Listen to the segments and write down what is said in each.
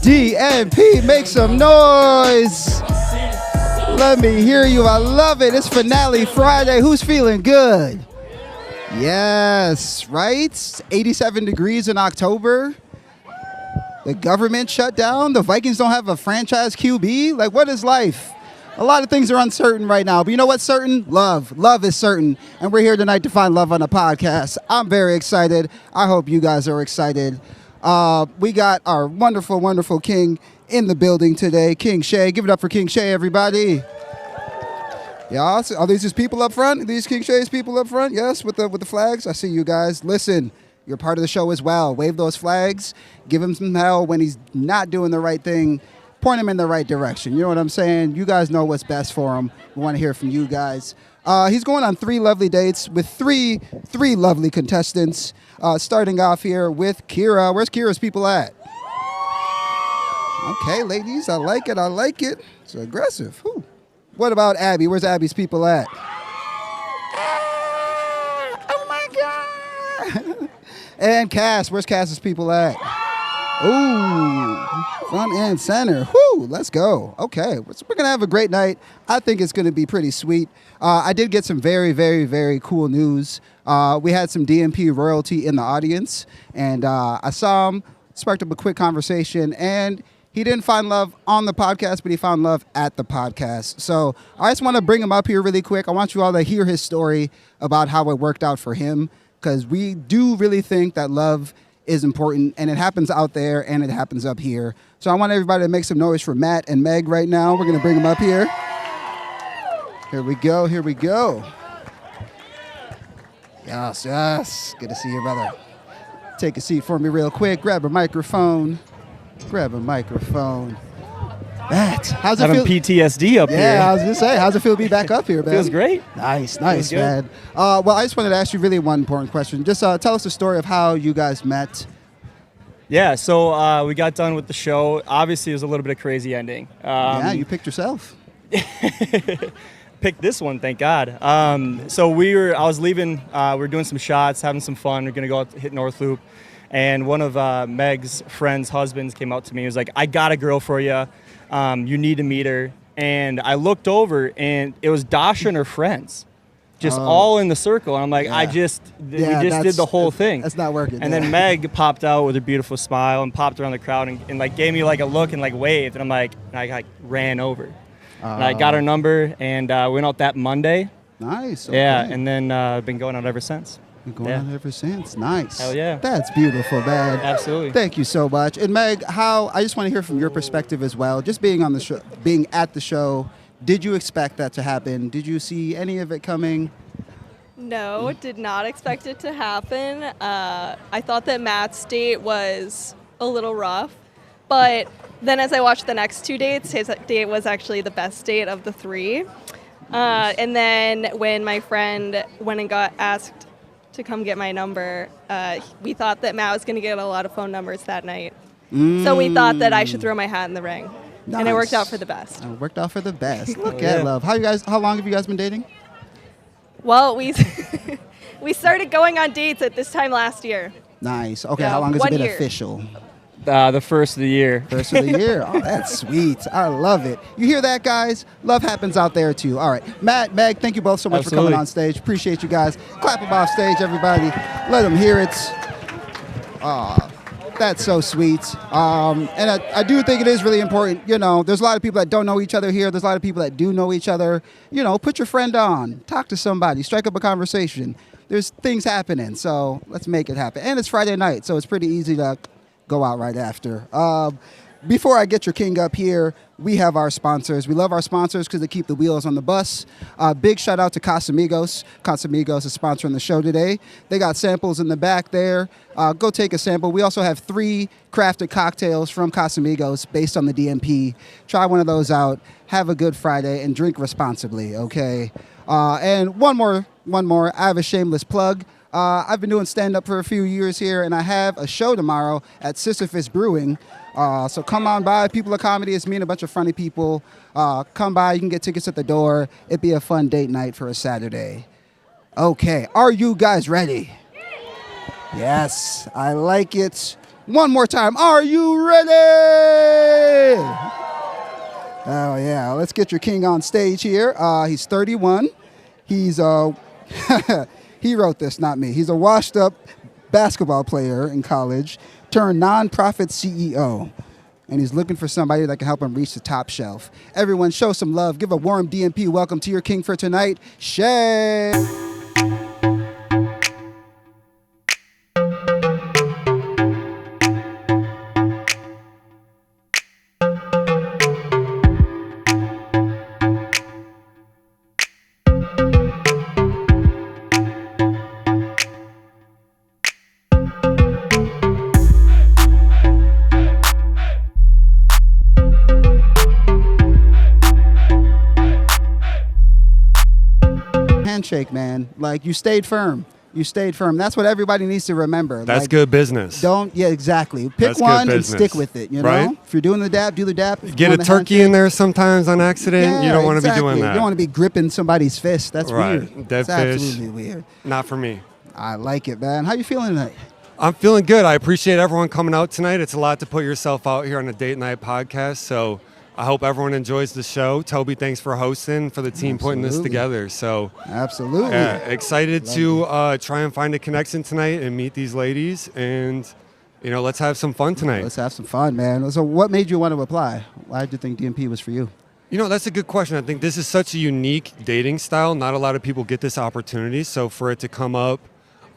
DNP, make some noise. Let me hear you. I love it. It's finale Friday. Who's feeling good? Yes, right? 87 degrees in October. The government shut down. The Vikings don't have a franchise QB. Like, what is life? A lot of things are uncertain right now. But you know what's certain? Love. Love is certain. And we're here tonight to find love on a podcast. I'm very excited. I hope you guys are excited. We got our wonderful, wonderful king in the building today. King Shea. Give it up for King Shea, everybody. Yeah, are these just people up front? Are these King Shea's people up front? Yes, with the flags? I see you guys. Listen, you're part of the show as well. Wave those flags. Give him some hell when he's not doing the right thing. Point him in the right direction. You know what I'm saying? You guys know what's best for him. We want to hear from you guys. He's going on 3 lovely dates with three lovely contestants. Starting off here with Kira. Where's Kira's people at? Okay, ladies, I like it. I like it. It's aggressive. Whew. What about Abby? Where's Abby's people at? Oh my God. And Cass. Where's Cass's people at? Ooh, front and center. Whoo, let's go. Okay, we're going to have a great night. I think it's going to be pretty sweet. I did get some very, very, very cool news. We had some DNP royalty in the audience, and I saw him, sparked up a quick conversation, and he didn't find love on the podcast, but he found love at the podcast. So I just want to bring him up here really quick. I want you all to hear his story about how it worked out for him, because we do really think that love is important, and it happens out there, and it happens up here. So I want everybody to make some noise for Matt and Meg right now. We're going to bring them up here. Here we go. Here we go. Yes, yes. Good to see you, brother. Take a seat for me real quick. Grab a microphone. Grab a microphone. Matt, how's it feel? Having PTSD up here. Yeah, I was going to say, how's it feel to be back up here, man? Feels great. Nice, man. Well, I just wanted to ask you really one important question. Just tell us the story of how you guys met. Yeah, so we got done with the show. Obviously, it was a little bit of crazy ending. Yeah, you picked yourself. Picked this one, thank God. So I was leaving. We were doing some shots, having some fun. We are going to go out to hit North Loop. And one of Meg's friend's husbands came out to me. He was like, I got a girl for you. You need to meet her. And I looked over, and it was Dasha and her friends, just all in the circle. And I'm like, yeah. we just did the whole thing. That's not working. And then Meg popped out with her beautiful smile and popped around the crowd and like gave me like a look and like waved. And I ran over. And I got her number and went out that Monday. Nice. Okay. Yeah, and then been going out ever since. Been going on ever since. Nice. Hell yeah. That's beautiful, man. Absolutely. Thank you so much. And Meg, I just want to hear from your perspective as well. Just being on the show, being at the show, did you expect that to happen? Did you see any of it coming? No, did not expect it to happen. I thought that Matt's date was a little rough, but then as I watched the next 2 dates, his date was actually the best date of the 3. And then when my friend went and got asked to come get my number, we thought that Matt was going to get a lot of phone numbers that night. So we thought that I should throw my hat in the ring. Nice. And it worked out for the best. It worked out for the best. Look at love. How long have you guys been dating? Well, we started going on dates at this time last year. Nice. Okay, Yeah, how long has it 1 been year. official? The first of the year. First of the year. Oh, that's sweet. I love it. You hear that, guys? Love happens out there, too. All right. Matt, Meg, thank you both so much Absolutely. for coming on stage. Appreciate you guys. Clap them off stage, everybody. Let them hear it. That's so sweet. And I do think it is really important. You know, there's a lot of people that don't know each other here. There's a lot of people that do know each other. You know, put your friend on. Talk to somebody. Strike up a conversation. There's things happening, so let's make it happen. And it's Friday night, so it's pretty easy to go out right after. Before I get your king up here, we have our sponsors. We love our sponsors because they keep the wheels on the bus. Big shout out to Casamigos. Casamigos is sponsoring the show today. They got samples in the back there. Go take a sample. We also have 3 crafted cocktails from Casamigos based on the DMP. Try one of those out. Have a good Friday and drink responsibly, okay? And one more. I have a shameless plug. I've been doing stand-up for a few years here, and I have a show tomorrow at Sisyphus Brewing. So come on by. People of Comedy. It's me and a bunch of funny people. Come by. You can get tickets at the door. It'd be a fun date night for a Saturday. Okay. Are you guys ready? Yes. I like it. One more time. Are you ready? Oh, yeah. Let's get your king on stage here. He's 31. He's he wrote this, not me. He's a washed-up basketball player in college turned nonprofit CEO. And he's looking for somebody that can help him reach the top shelf. Everyone show some love. Give a warm DMP welcome to your king for tonight, Shea. Handshake, man. Like, you stayed firm. You stayed firm. That's what everybody needs to remember. That's like, good business. Yeah, exactly. Pick That's one good and stick with it, you know? Right? If you're doing the dap, do the dap. If Get you a want the turkey handshake, in there sometimes on accident. yeah, You don't want to exactly. be doing that. You don't want to be gripping somebody's fist. That's Right. weird. Dead it's fish. absolutely weird. Not for me. I like it, man. How you feeling tonight? I'm feeling good. I appreciate everyone coming out tonight. It's a lot to put yourself out here on a date night podcast. So I hope everyone enjoys the show. Toby, thanks for hosting, for the team putting this Absolutely. together. So Absolutely. yeah, excited to try and find a connection tonight and meet these ladies. And, let's have some fun tonight. Let's have some fun, man. So what made you want to apply? Why did you think DMP was for you? That's a good question. I think this is such a unique dating style. Not a lot of people get this opportunity. So for it to come up,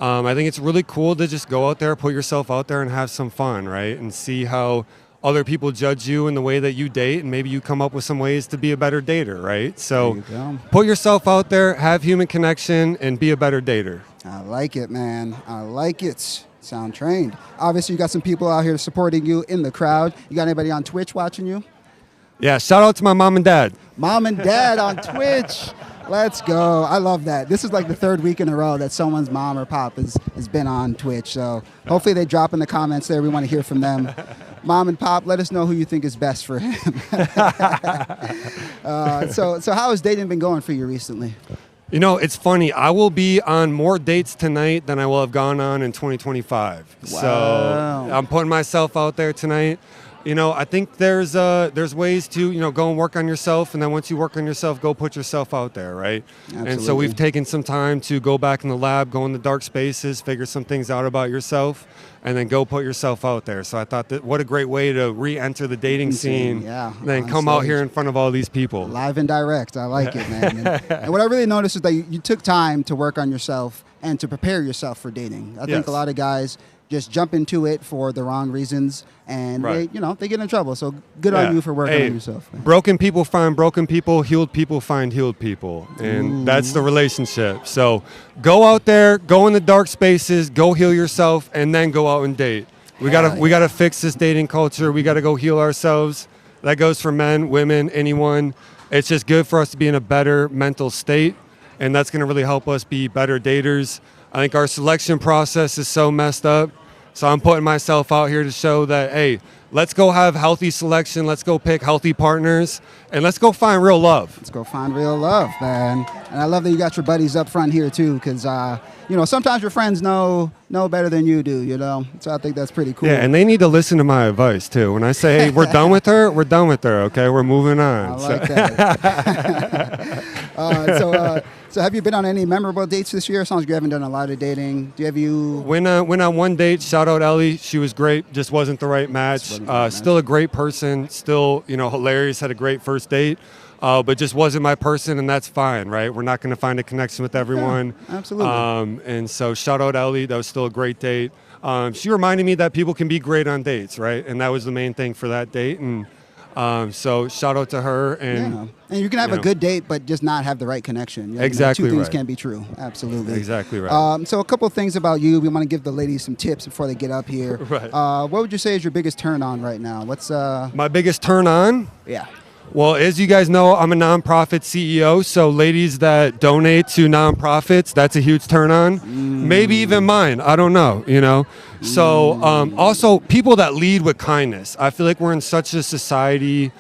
I think it's really cool to just go out there, put yourself out there and have some fun, right? And see how other people judge you in the way that you date, and maybe you come up with some ways to be a better dater, right? So There you go. put yourself out there, have human connection, and be a better dater. I like it, man. I like it. Sound trained. Obviously, you got some people out here supporting you in the crowd. You got anybody on Twitch watching you? Yeah, shout out to my mom and dad. Mom and dad on Twitch. Let's go. I love that. This is like the third week in a row that someone's mom or pop has been on Twitch. So hopefully they drop in the comments there. We want to hear from them. Mom and pop, let us know who you think is best for him. So how has dating been going for you recently? It's funny. I will be on more dates tonight than I will have gone on in 2025. Wow. So I'm putting myself out there tonight. I think there's ways to, go and work on yourself. And then once you work on yourself, go put yourself out there, right? Absolutely. And so we've taken some time to go back in the lab, go in the dark spaces, figure some things out about yourself, and then go put yourself out there. So I thought that what a great way to re-enter the dating scene. Yeah, and then on come out stage. here in front of all these people. Live and direct. I like it, man. And what I really noticed is that you took time to work on yourself and to prepare yourself for dating. I think Yes. a lot of guys just jump into it for the wrong reasons, and Right. they get in trouble. So good on you for working on yourself, man. Broken people find broken people, healed people find healed people. And that's the relationship. So go out there, go in the dark spaces, go heal yourself, and then go out and date. We gotta fix this dating culture. We gotta go heal ourselves. That goes for men, women, anyone. It's just good for us to be in a better mental state, and that's gonna really help us be better daters. I think our selection process is so messed up. So I'm putting myself out here to show that, hey, let's go have healthy selection. Let's go pick healthy partners, and let's go find real love. Let's go find real love, man. And I love that you got your buddies up front here too, because sometimes your friends know better than you do, So I think that's pretty cool. Yeah, and they need to listen to my advice too. When I say, hey, we're done with her, we're done with her. Okay, we're moving on. I like that. So have you been on any memorable dates this year? It sounds like you haven't done a lot of dating. Went on one date. Shout out Ellie. She was great. Just wasn't the right match. Still a great person. Still, hilarious. Had a great first date. But just wasn't my person, and that's fine, right? We're not going to find a connection with everyone. Yeah, absolutely. And so shout out Ellie. That was still a great date. She reminded me that people can be great on dates, right? And that was the main thing for that date. And so shout out to her. And and you can have a good date, but just not have the right connection. Exactly Two things right. can be true. Absolutely. Exactly right. So a couple of things about you. We want to give the ladies some tips before they get up here. Right. What would you say is your biggest turn on right now? What's My biggest turn on? Yeah. Well, as you guys know, I'm a nonprofit CEO, so ladies that donate to nonprofits, that's a huge turn on. Maybe even mine, I don't know, So also people that lead with kindness. I feel like we're in such a society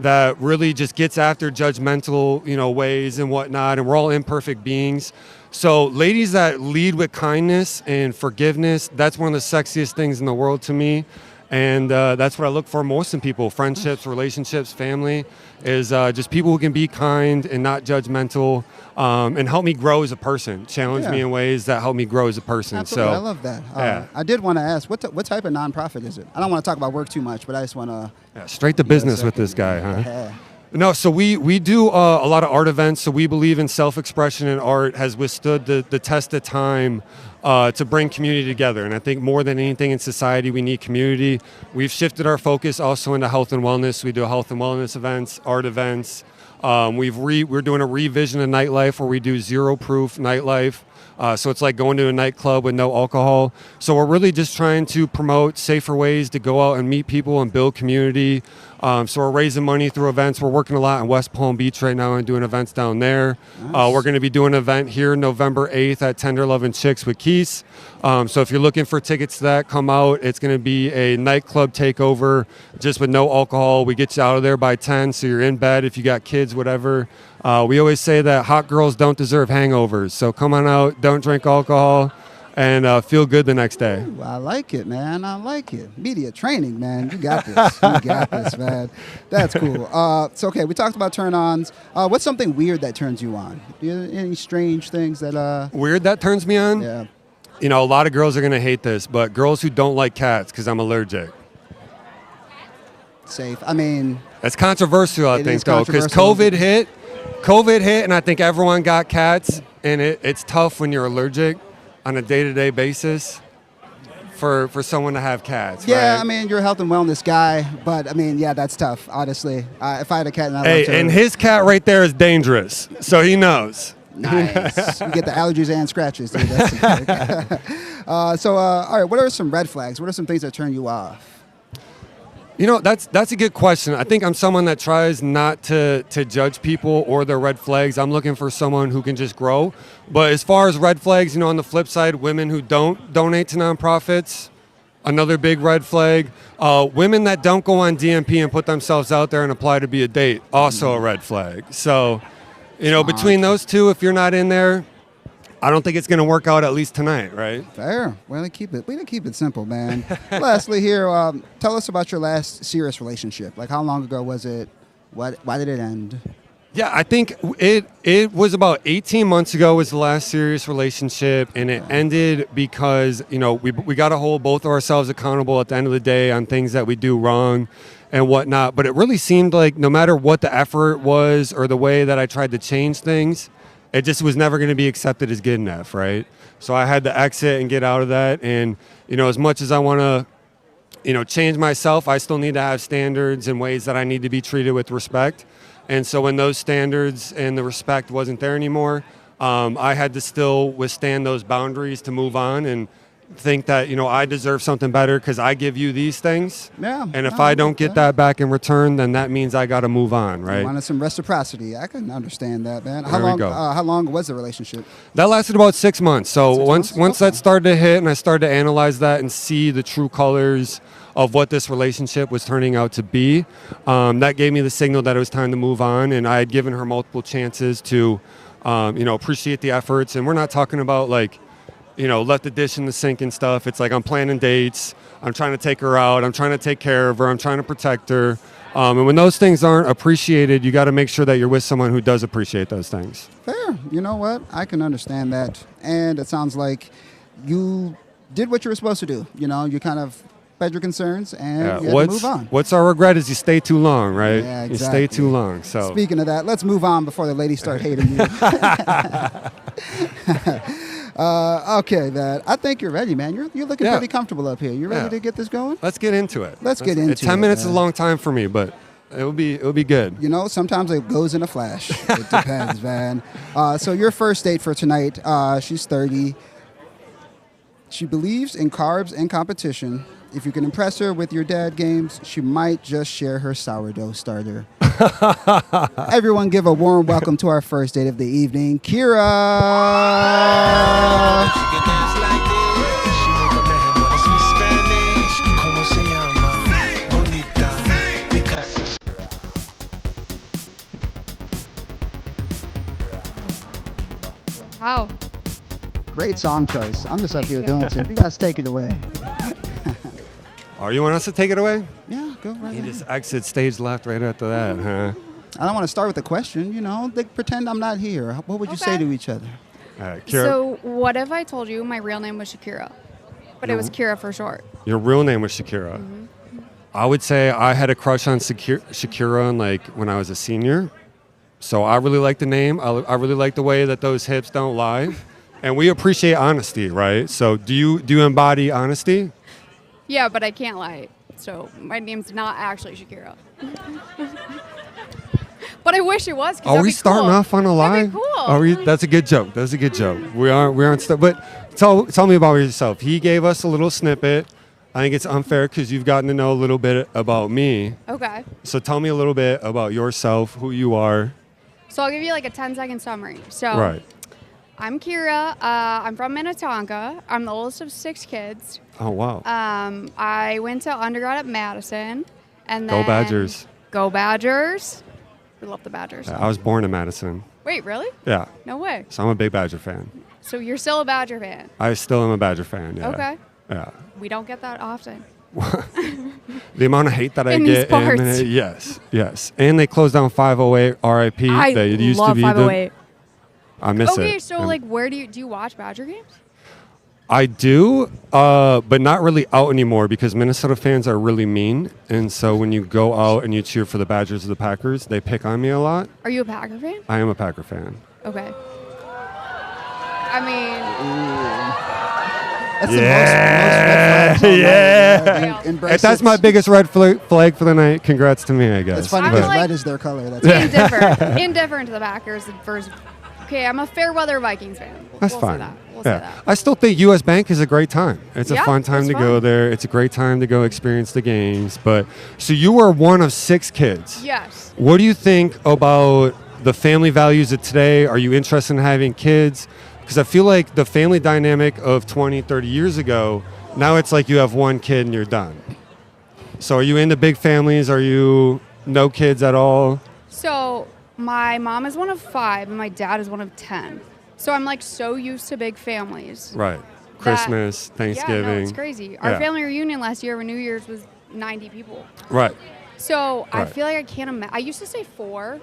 that really just gets after judgmental, ways and whatnot, and we're all imperfect beings. So ladies that lead with kindness and forgiveness, that's one of the sexiest things in the world to me. And that's what I look for most in people. Friendships, relationships, family, is just people who can be kind and not judgmental, and help me grow as a person, challenge me in ways that help me grow as a person. Absolutely. So I love that. yeah. I did want to ask, what type of nonprofit is it? I don't want to talk about work too much, but I just want to... Straight to business with this guy, huh? Yeah. No, so we do a lot of art events. So we believe in self-expression, and art has withstood the test of time to bring community together. And I think more than anything in society, we need community. We've shifted our focus also into health and wellness. We do health and wellness events, art events. We're doing a revision of nightlife where we do zero-proof nightlife. So it's like going to a nightclub with no alcohol. So we're really just trying to promote safer ways to go out and meet people and build community. So we're raising money through events. We're working a lot in West Palm Beach right now and doing events down there. Nice. We're going to be doing an event here November 8th at Tender Lovin' Chicks with Keys. So if you're looking for tickets to that, come out. It's going to be a nightclub takeover just with no alcohol. We get you out of there by 10, so you're in bed if you got kids, whatever. We always say that hot girls don't deserve hangovers. So come on out, don't drink alcohol, and feel good the next day. Ooh, I like it, man. I like it. Media training, man. You got this. You got this, man. That's cool. So, okay, we talked about turn-ons. What's something weird that turns you on? Any strange things that... Weird that turns me on? Yeah. You know, a lot of girls are going to hate this, but girls who don't like cats because I'm allergic. Safe. I mean... That's controversial, I It think, is though, because controversial. COVID hit, and I think everyone got cats, and it's tough when you're allergic on a day-to-day basis for someone to have cats. Yeah, right? I mean, you're a health and wellness guy, but I mean, yeah, that's tough, honestly. If I had a cat and I loved her... And his cat right there is dangerous, so he knows. Nice. You get the allergies and scratches, dude. That's all right, what are some red flags? What are some things that turn you off? You know, that's a good question. I think I'm someone that tries not to judge people or their red flags. I'm looking for someone who can just grow. But as far as red flags, you know, on the flip side, women who don't donate to nonprofits, another big red flag. Women that don't go on DMP and put themselves out there and apply to be a date, also a red flag. So, you know, between those two, if you're not in there, I don't think it's going to work out, at least tonight, right? Fair. We're gonna keep it simple, man. Lastly, here, tell us about your last serious relationship. Like, how long ago was it? Why did it end? Yeah, I think it was about 18 months ago was the last serious relationship, and it ended because, you know, we got to hold both of ourselves accountable at the end of the day on things that we do wrong and whatnot. But it really seemed like no matter what the effort was or the way that I tried to change things, it just was never going to be accepted as good enough, right? So I had to exit and get out of that. And, you know, as much as I want to, you know, change myself, I still need to have standards and ways that I need to be treated with respect. And so when those standards and the respect wasn't there anymore, I had to still withstand those boundaries to move on and think that, you know, I deserve something better because I give you these things. Yeah. And if I don't get that back in return, then that means I got to move on, right? You wanted some reciprocity. I can understand that, man. There we go. How long was the relationship? That lasted about 6 months. So 6 once months? that started to hit and I started to analyze that and see the true colors of what this relationship was turning out to be, that gave me the signal that it was time to move on. And I had given her multiple chances to, you know, appreciate the efforts. And we're not talking about like, you know, left the dish in the sink and stuff. It's like I'm planning dates. I'm trying to take her out. I'm trying to take care of her. I'm trying to protect her. And when those things aren't appreciated, you got to make sure that you're with someone who does appreciate those things. Fair. You know what? I can understand that. And it sounds like you did what you were supposed to do. You know, you kind of fed your concerns and you had to move on. What's our regret is you stay too long, right? Yeah, exactly. You stay too long. So Speaking of that, let's move on before the ladies start hating you. Okay, man. I think you're ready, man. You're looking pretty comfortable up here. You ready to get this going? Let's get into it. Let's get into it. 10 minutes is man. a long time for me, but it'll be good. You know, sometimes it goes in a flash. It depends, man. So your first date for tonight, she's 30. She believes in carbs and competition. If you can impress her with your dad games, she might just share her sourdough starter. Everyone give a warm welcome to our first date of the evening, Kira. Wow. Great song choice. I'm just up here doing it. You guys take it away. Oh, you want us to take it away? Yeah, go right You ahead. just exit stage left right after that, huh? I don't want to start with a question. You know, they pretend I'm not here. What would you say Okay. to each other? All right, Kira, So what if I told you my real name was Shakira, but it was Kira for short? your real name was Shakira. I would say I had a crush on Shakira like when I was a senior. So I really like the name. I really like the way that those hips don't lie. And we appreciate honesty, right? So do you embody honesty? Yeah, but I can't lie. So my name's not actually Shakira. But I wish it was. 'Cause Are that'd we be starting cool. off on a lie? That'd be cool. That's a good joke. That's a good joke. We aren't stuck. But tell me about yourself. He gave us a little snippet. I think it's unfair because you've gotten to know a little bit about me. Okay. So tell me a little bit about yourself, who you are. So I'll give you like a 10-second summary. So Right. I'm Kira. I'm from Minneapolis. I'm the oldest of 6 kids. Oh, wow. I went to undergrad at Madison. And Go then Badgers. Go Badgers. We love the Badgers. I was born in Madison. Wait, really? Yeah. No way. So I'm a big Badger fan. So you're still a Badger fan? I still am a Badger fan, yeah. Okay. Yeah. We don't get that often. The amount of hate that I In these get. parts. Yes. And they closed down 508 RIP. I That it used to love be 508. I miss it. Okay, so And like, where do you watch Badger games? I do, but not really out anymore because Minnesota fans are really mean. And so when you go out and you cheer for the Badgers or the Packers, they pick on me a lot. Are you a Packer fan? I am a Packer fan. Okay. I mean, That's Yeah, the most red yeah. flags on there. Embrace If that's it. my biggest red flag for the night, congrats to me, I guess. It's funny I'm because like- red is their color. That's indifferent to the Packers versus. Okay, I'm a fair weather Vikings fan. That's we'll fine. Say that. We'll say Yeah. that. I still think U.S. Bank is a great time. It's a Yeah, fun time it's to go fun. there. It's a great time to go experience the games. But so you were one of 6 kids. Yes. What do you think about the family values of today? Are you interested in having kids? Because I feel like the family dynamic of 20, 30 years ago, now it's like you have one kid and you're done. So are you into big families? Are you no kids at all? So my mom is one of 5 and my dad is one of 10. So I'm like so used to big families. Right. Christmas, Thanksgiving. Yeah, no, it's crazy. Our Yeah. family reunion last year when New Year's was 90 people. Right. So I Right. feel like I can't imagine. I used to say 4,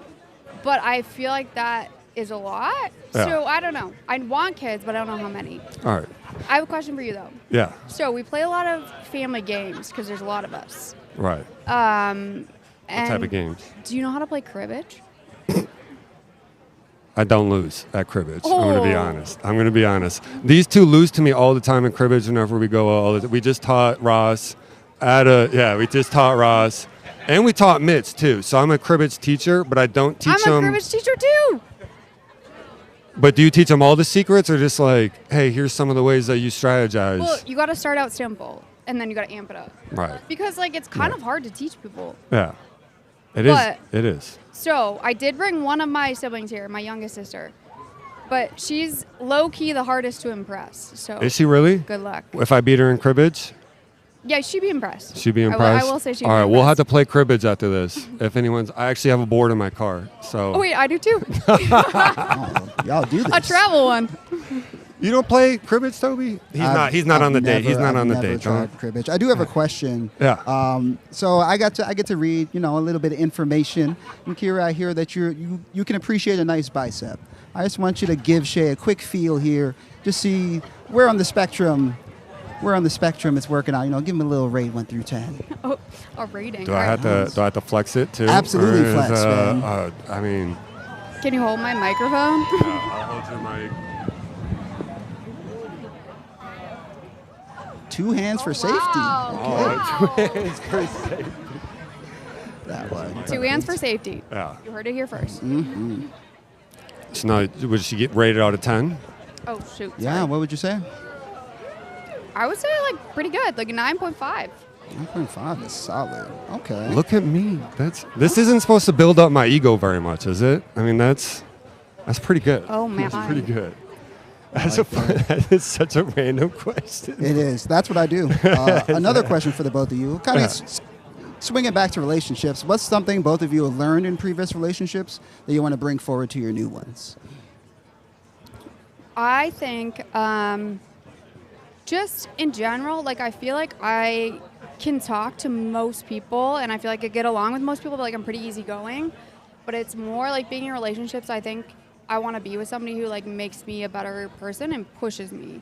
but I feel like that is a lot. Yeah. So I don't know. I want kids, but I don't know how many. All right. I have a question for you though. Yeah. So we play a lot of family games because there's a lot of us. Right. And What type of games? do you know how to play cribbage? I don't lose at cribbage. I'm going to be Oh. honest. I'm going to be honest. These two lose to me all the time in cribbage whenever we go. We just taught Ross we just taught Ross. And we taught Mitch too. So I'm a cribbage teacher, but I don't teach I'm a them. cribbage teacher too. But do you teach them all the secrets or just like, hey, here's some of the ways that you strategize? Well, you got to start out simple and then you got to amp it up. Right. Because like it's kind of hard to teach people. Yeah. It is. But- It is. So I did bring one of my siblings here, my youngest sister, but she's low key the hardest to impress. So Is she really? good luck. If I beat her in cribbage, Yeah, she'd be impressed. she'd be I will- impressed. I will say she'd All be right, we'll have to impressed. play cribbage after this. If anyone's, I actually have a board in my car. So Oh wait, I do too. Oh, y'all do this. A travel one. you don't play cribbage, Toby? He's not on the date. He's not on the date. Tried cribbage. I do have a question. Yeah. So I get to read, a little bit of information. And Kira, I hear that you can appreciate a nice bicep. I just want you to give Shea a quick feel here, just see where on the spectrum it's working out. Give him a little rate 1 through 10. Oh, a rating. Do I have to flex it too? Absolutely Or is, flex, man. I mean, Can you hold my microphone? I'll hold your mic. 2 hands for safety. Wow. Okay. It's pretty safe. That one. 2 hands for safety. Yeah. You heard it here first. So now, would she get rated out of 10? Oh shoot. Yeah, sorry. what would you say? I would say like pretty good, like a 9.5. 9.5 is solid. Okay. Look at me. This isn't supposed to build up my ego very much, is it? I mean, that's pretty good. Oh, man. That's pretty good. That is such a random question. It is. That's what I do. Another question for the both of you. Kind of swing it back to relationships. What's something both of you have learned in previous relationships that you want to bring forward to your new ones? I think just in general, like I feel like I can talk to most people and I feel like I get along with most people, but like I'm pretty easygoing. But it's more like being in relationships, I think I want to be with somebody who like makes me a better person and pushes me.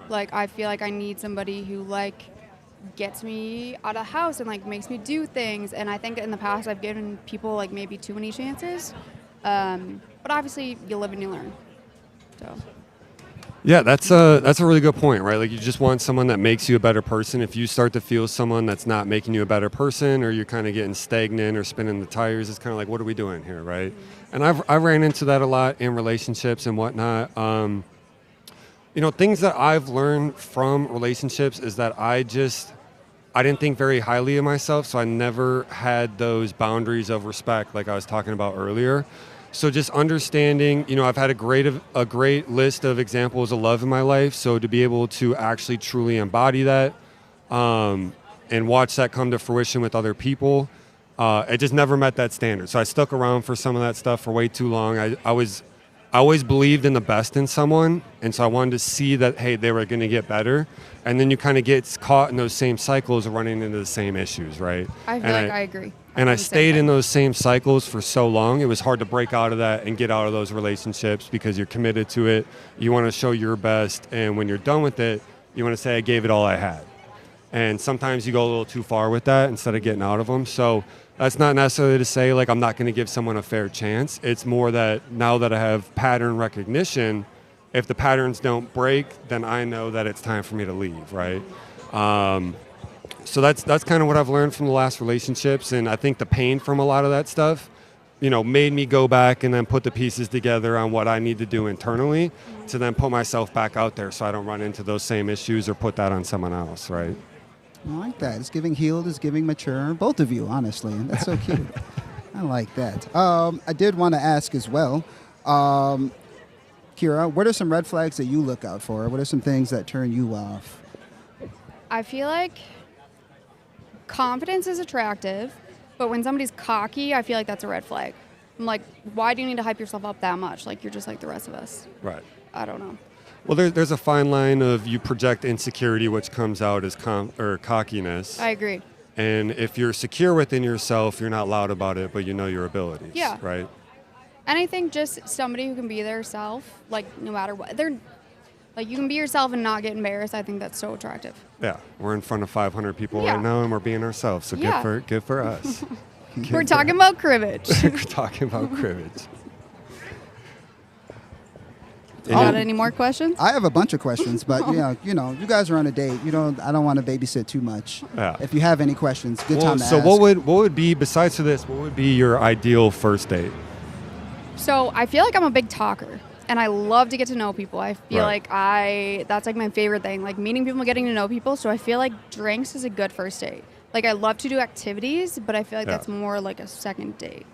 Like I feel like I need somebody who like gets me out of the house and like makes me do things. And I think in the past I've given people like maybe too many chances. But obviously you live and you learn. So. Yeah, that's a really good point, right? Like you just want someone that makes you a better person. If you start to feel someone that's not making you a better person, or you're kind of getting stagnant or spinning the tires, it's kind of like, what are we doing here, right? And I ran into that a lot in relationships and whatnot. Things that I've learned from relationships is that I didn't think very highly of myself, so I never had those boundaries of respect like I was talking about earlier. So just understanding, I've had a great list of examples of love in my life. So to be able to actually truly embody that and watch that come to fruition with other people, it just never met that standard. So I stuck around for some of that stuff for way too long. I always believed in the best in someone, and so I wanted to see that, hey, they were going to get better. And then you kind of get caught in those same cycles of running into the same issues, right? I feel like I agree. And I stayed in those same cycles for so long, it was hard to break out of that and get out of those relationships because you're committed to it. You want to show your best, and when you're done with it, you want to say, I gave it all I had. And sometimes you go a little too far with that instead of getting out of them. So that's not necessarily to say, like, I'm not going to give someone a fair chance. It's more that now that I have pattern recognition, if the patterns don't break, then I know that it's time for me to leave, right? So that's kind of what I've learned from the last relationships, and I think the pain from a lot of that stuff, made me go back and then put the pieces together on what I need to do internally to then put myself back out there so I don't run into those same issues or put that on someone else, right? I like that. It's giving healed, it's giving mature. Both of you, honestly. That's so cute. I like that. I did want to ask as well, Kira, what are some red flags that you look out for? What are some things that turn you off? I feel like confidence is attractive, but when somebody's cocky, I feel like that's a red flag. I'm like, why do you need to hype yourself up that much? Like, you're just like the rest of us. Right. I don't know. Well, there's a fine line of you project insecurity, which comes out as cockiness. I agree. And if you're secure within yourself, you're not loud about it, but you know your abilities. Yeah. Right? And I think just somebody who can be their self, like, no matter what. Like, you can be yourself and not get embarrassed. I think that's so attractive. Yeah. We're in front of 500 people Yeah. right now, and we're being ourselves. So good for us. We're talking about cribbage. We're talking about cribbage. Got any more questions? I have a bunch of questions, but you guys are on a date. I don't want to babysit too much. Yeah. If you have any questions, good time to ask. So what would be, besides for this, what would be your ideal first date? So I feel like I'm a big talker, and I love to get to know people. I feel Right. like that's like my favorite thing, like meeting people, getting to know people. So I feel like drinks is a good first date. Like, I love to do activities, but I feel like that's more like a second date.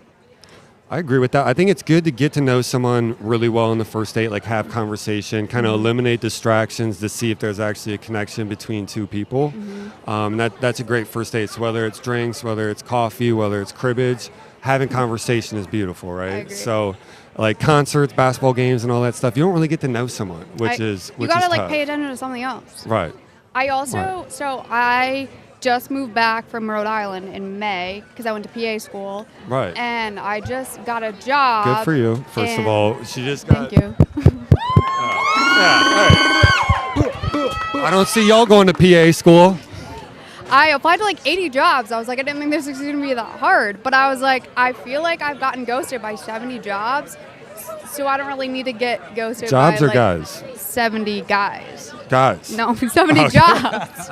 I agree with that. I think it's good to get to know someone really well on the first date, like have conversation, kind of eliminate distractions to see if there's actually a connection between two people. That's a great first date. So whether it's drinks, whether it's coffee, whether it's cribbage, having conversation is beautiful, right? I agree. So like concerts, basketball games, and all that stuff, you don't really get to know someone, which You is gotta like tough. pay attention to something else. Right. I also, I just moved back from Rhode Island in May because I went to PA school. Right. And I just got a job. Good for you. First of all, she just got. Thank you. I don't see y'all going to PA school. I applied to like 80 jobs. I was like, I didn't think this was going to be that hard. But I was like, I feel like I've gotten ghosted by 70 jobs. So I don't really need to get ghosted Jobs by or like guys? 70 guys. Guys. No, 70 Okay. jobs.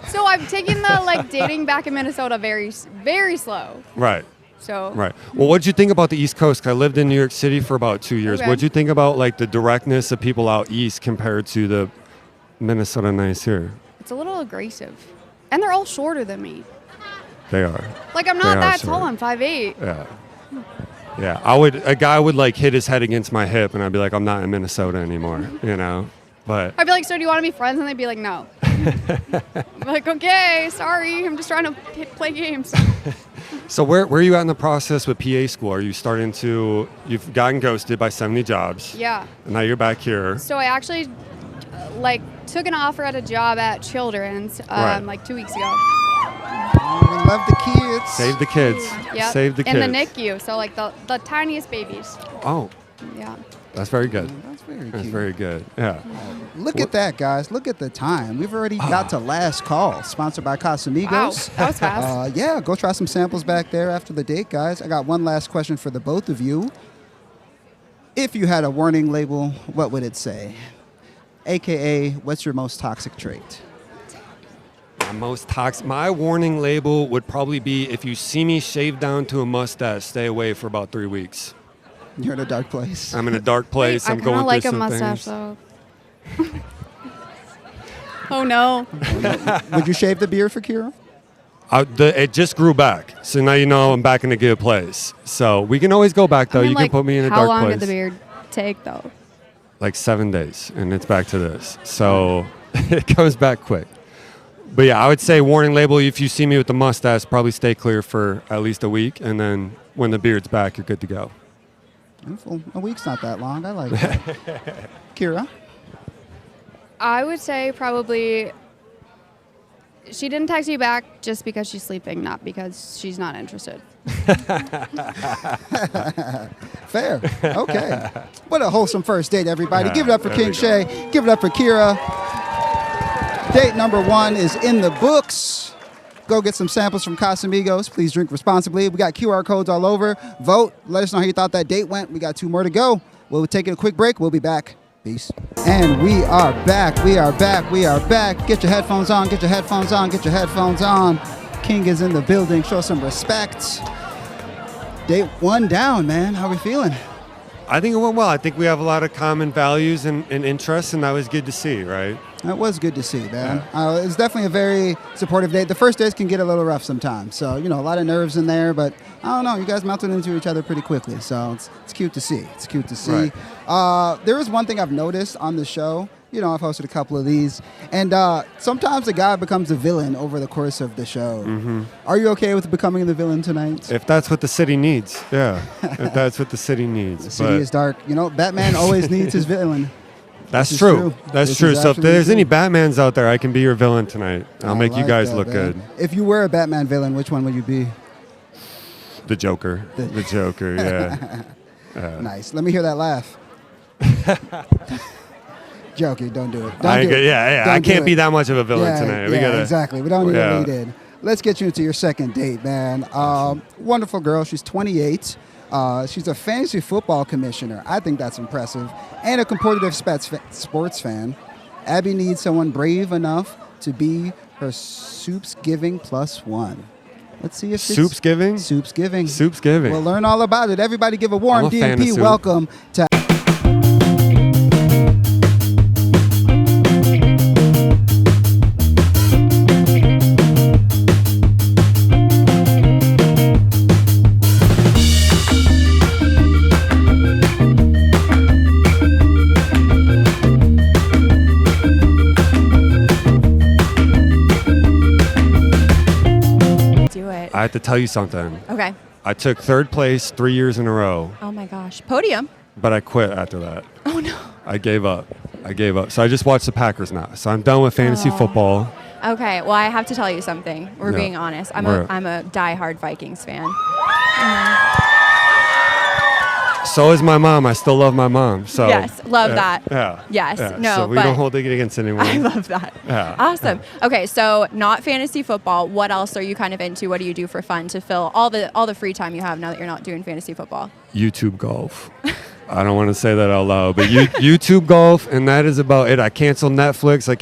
So I'm taking the like dating back in Minnesota very, very slow. Right. So Right. Well, what'd you think about the East Coast? 'Cause I lived in New York City for about 2 years. Okay. What'd you think about like the directness of people out east compared to the Minnesota nice here? it's a little aggressive. And they're all shorter than me. They are. Like, I'm They not are that short. tall. I'm 5'8". Yeah. Yeah. A guy would like hit his head against my hip, and I'd be like, I'm not in Minnesota anymore. But I'd be like, so do you want to be friends? And they'd be like, no. I'm like, okay, sorry. I'm just trying to play games. So where are you at in the process with PA school? Are you starting to, you've gotten ghosted by 70 jobs. Yeah. And now you're back here. So I actually took an offer at a job at Children's Right. like 2 weeks ago. We love the kids. Save the kids. Yep. Save the kids. In the NICU, so like the tiniest babies. Oh, Yeah. that's very good. That's very That's cute. very good. Yeah. Look at that, guys. Look at the time. We've already got to last call, sponsored by Casamigos. Wow, that was fast. Yeah, go try some samples back there after the date, guys. I got one last question for the both of you. If you had a warning label, what would it say? AKA, what's your most toxic trait? My warning label would probably be if you see me shaved down to a mustache, stay away for about 3 weeks. You're in a dark place. I'm in a dark place. I I'm kind going of like through a some mustache things. though. Oh no. Would you shave the beard for Kira? It just grew back, so now you know I'm back in a good place. So we can always go back though. I mean, You can put me in a how dark long place. did the beard take though? Like 7 days, and it's back to this. So it comes back quick. But yeah, I would say warning label. If you see me with the mustache, probably stay clear for at least a week, and then when the beard's back, you're good to go. Beautiful. A week's not that long. I like that. Kira? I would say probably she didn't text you back just because she's sleeping, not because she's not interested. Fair. Okay. What a wholesome first date, everybody. Yeah, Give it up for there King we go. Shea. Give it up for Kira. Date number 1 is in the books. Go get some samples from Casamigos. Please drink responsibly. We got QR codes all over. Vote. Let us know how you thought that date went. We got 2 more to go. We'll take a quick break. We'll be back. Peace. And we are back. We are back. We are back. Get your headphones on. Get your headphones on. Get your headphones on. King is in the building. Show some respect. Date 1 down, man. How we feeling? I think it went well. I think we have a lot of common values and interests, and that was good to see, right? That was good to see, man. It's definitely a very supportive date. The first dates can get a little rough sometimes. So, a lot of nerves in there, but I don't know. You guys melted into each other pretty quickly. So it's cute to see. It's cute to see. Right. There is one thing I've noticed on the show. I've hosted a couple of these. And sometimes a guy becomes a villain over the course of the show. Mm-hmm. Are you okay with becoming the villain tonight? If that's what the city needs, yeah. If that's what the city needs. The city is dark. Batman always needs his villain. That's This is true. true. That's This true. is So if absolutely there's any true. Batmans out there, I can be your villain tonight. I'll make you like guys that, look man. good. If you were a Batman villain, which one would you be? The Joker. The Joker, yeah. Nice. Let me hear that laugh. Joking. Don't do it. Don't I ain't do good- it. yeah. Don't I do can't be it. that much of a villain Yeah, tonight. yeah, exactly. We don't need Yeah. a lead in. Let's get you into your second date, man. Wonderful girl. She's 28. She's a fantasy football commissioner. I think that's impressive. And a competitive sports fan. Abby needs someone brave enough to be her Soups Giving +1. Let's see if it's Soups giving? Soups Giving. Soups giving. We'll learn all about it. Everybody give a warm I'm a fan of DMP soup. welcome to Do it. I have to tell you something. Okay. I took 3rd place 3 years in a row, Oh my gosh. Podium. but I quit after that. Oh no. I gave up. So I just watch the Packers now. So I'm done with fantasy football. Okay. Well, I have to tell you something. We're Yeah. being honest. I'm We're- a diehard Vikings fan. So is my mom. I still love my mom. So Yes, love that. Yeah. Yes, Yeah. no, So we but- don't hold it against anyone. I love that. Yeah. Awesome. Okay, so not fantasy football. What else are you kind of into? What do you do for fun to fill all the free time you have now that you're not doing fantasy football? YouTube golf. I don't want to say that out loud, but YouTube golf, and that is about it. I cancel Netflix. I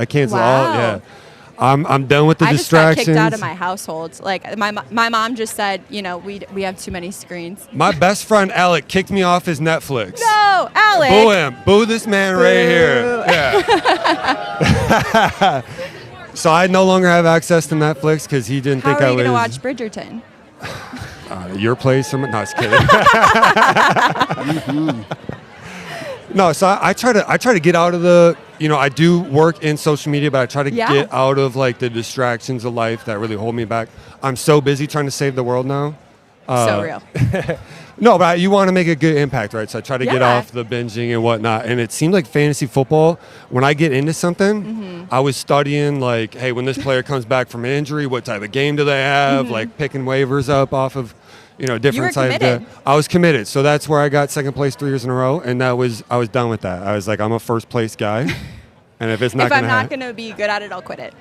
cancel all. Wow. Yeah. I'm done with the I just got distractions. kicked out of my household. Like my mom just said, we have too many screens. My best friend Alec kicked me off his Netflix. No, Alex. Boo him. Boo this man right here. Yeah. So I no longer have access to Netflix because he didn't How think are I you was. gonna watch Bridgerton? Your place? No, just kidding. No, so I try to get out of the I do work in social media, but I try to Yeah. get out of like the distractions of life that really hold me back. I'm so busy trying to save the world now. So real. No, but you want to make a good impact, right? So I try to get Yeah. off the binging and whatnot. And it seems like fantasy football, when I get into something, Mm-hmm. I was studying like, hey, when this player comes back from an injury, what type of game do they have? Like picking waivers up off of, different sides. committed. I was committed. So that's where I got second place 3 years in a row. And I was done with that. I was like, I'm a first place guy. And if it's not If I'm going not going to be good at it, I'll quit it.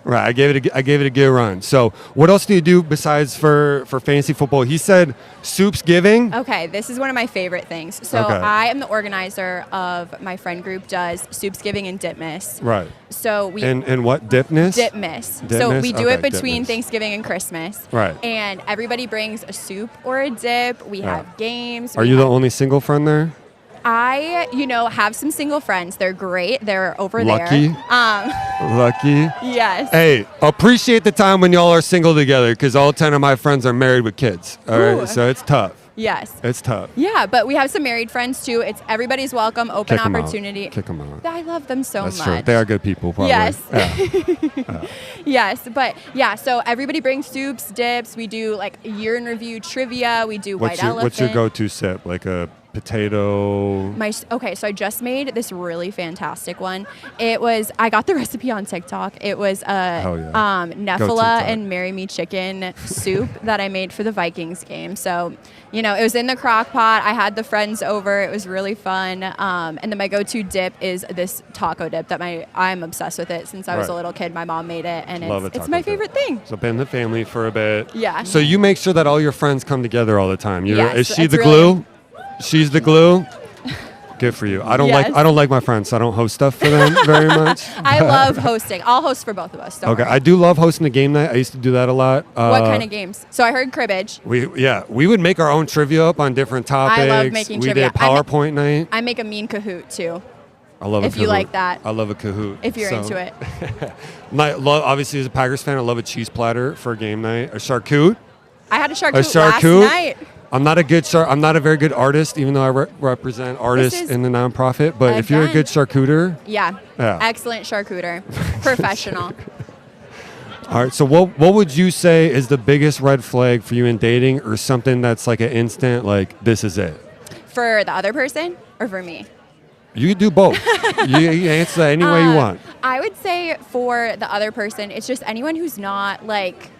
Right. I gave it a good run. So what else do you do besides for fantasy football? He said Soup's Giving. Okay, this is one of my favorite things. So Okay. I am the organizer of my friend group does Soups Giving and Dipmas. Right. So we And what? Dipness? Dipmas. So Dipmas? we do Okay, it between Dipmas. Thanksgiving and Christmas. Right. And everybody brings a soup or a dip. We Yeah. have games. Are we you the have- only single friend there? I, have some single friends. They're great. They're over Lucky. there. Lucky. Yes. Hey, appreciate the time when y'all are single together because all 10 of my friends are married with kids. All right. Ooh. So it's tough. Yes. It's tough. Yeah, but we have some married friends too. It's everybody's welcome, open Kick 'em out. opportunity. Kick 'em out. I love them so That's much. true. They are good people, probably. Yes. Yeah. Yes, but yeah, so everybody brings soups, dips. We do like year in review trivia. We do What's white your elephant. go-to sip? Like a potato? Okay, so I just made this really fantastic one. I got the recipe on TikTok. It was a Hell yeah. Go Nefela TikTok. and Marry Me chicken soup that I made for the Vikings game. So, it was in the crock pot. I had the friends over. It was really fun. And then my go-to dip is this taco dip that I'm obsessed with it since I was a Right. little kid. My mom made it, and Love a it's taco my dip. favorite thing. So been in the family for a bit. Yeah. So you make sure that all your friends come together all the time. Yes, Is she that's the really- glue? She's the glue. Good for you. I don't Yes. like my friends, so I don't host stuff for them very much. I love hosting. I'll host for both of us. Don't Okay, worry. I do love hosting a game night. I used to do that a lot. What kind of games? So I heard cribbage. We would make our own trivia up on different topics. I love making we trivia. did PowerPoint night. I make a mean Kahoot too. I love a if you Kahoot. like that. I love a Kahoot. If you're So, into it. Obviously, as a Packers fan, I love a cheese platter for a game night. A charcuterie. I had a A charcuterie last charcuterie. night. I'm not a very good artist, even though I represent artists is- in the nonprofit. But if you're a Again. good charcuter, Yeah. Yeah. Excellent charcuter. Professional. all right. So what would you say is the biggest red flag for you in dating, or something that's like an instant, like this is it? For the other person or for me? You can do both. you answer that any way you want. I would say for the other person, it's just anyone who's not like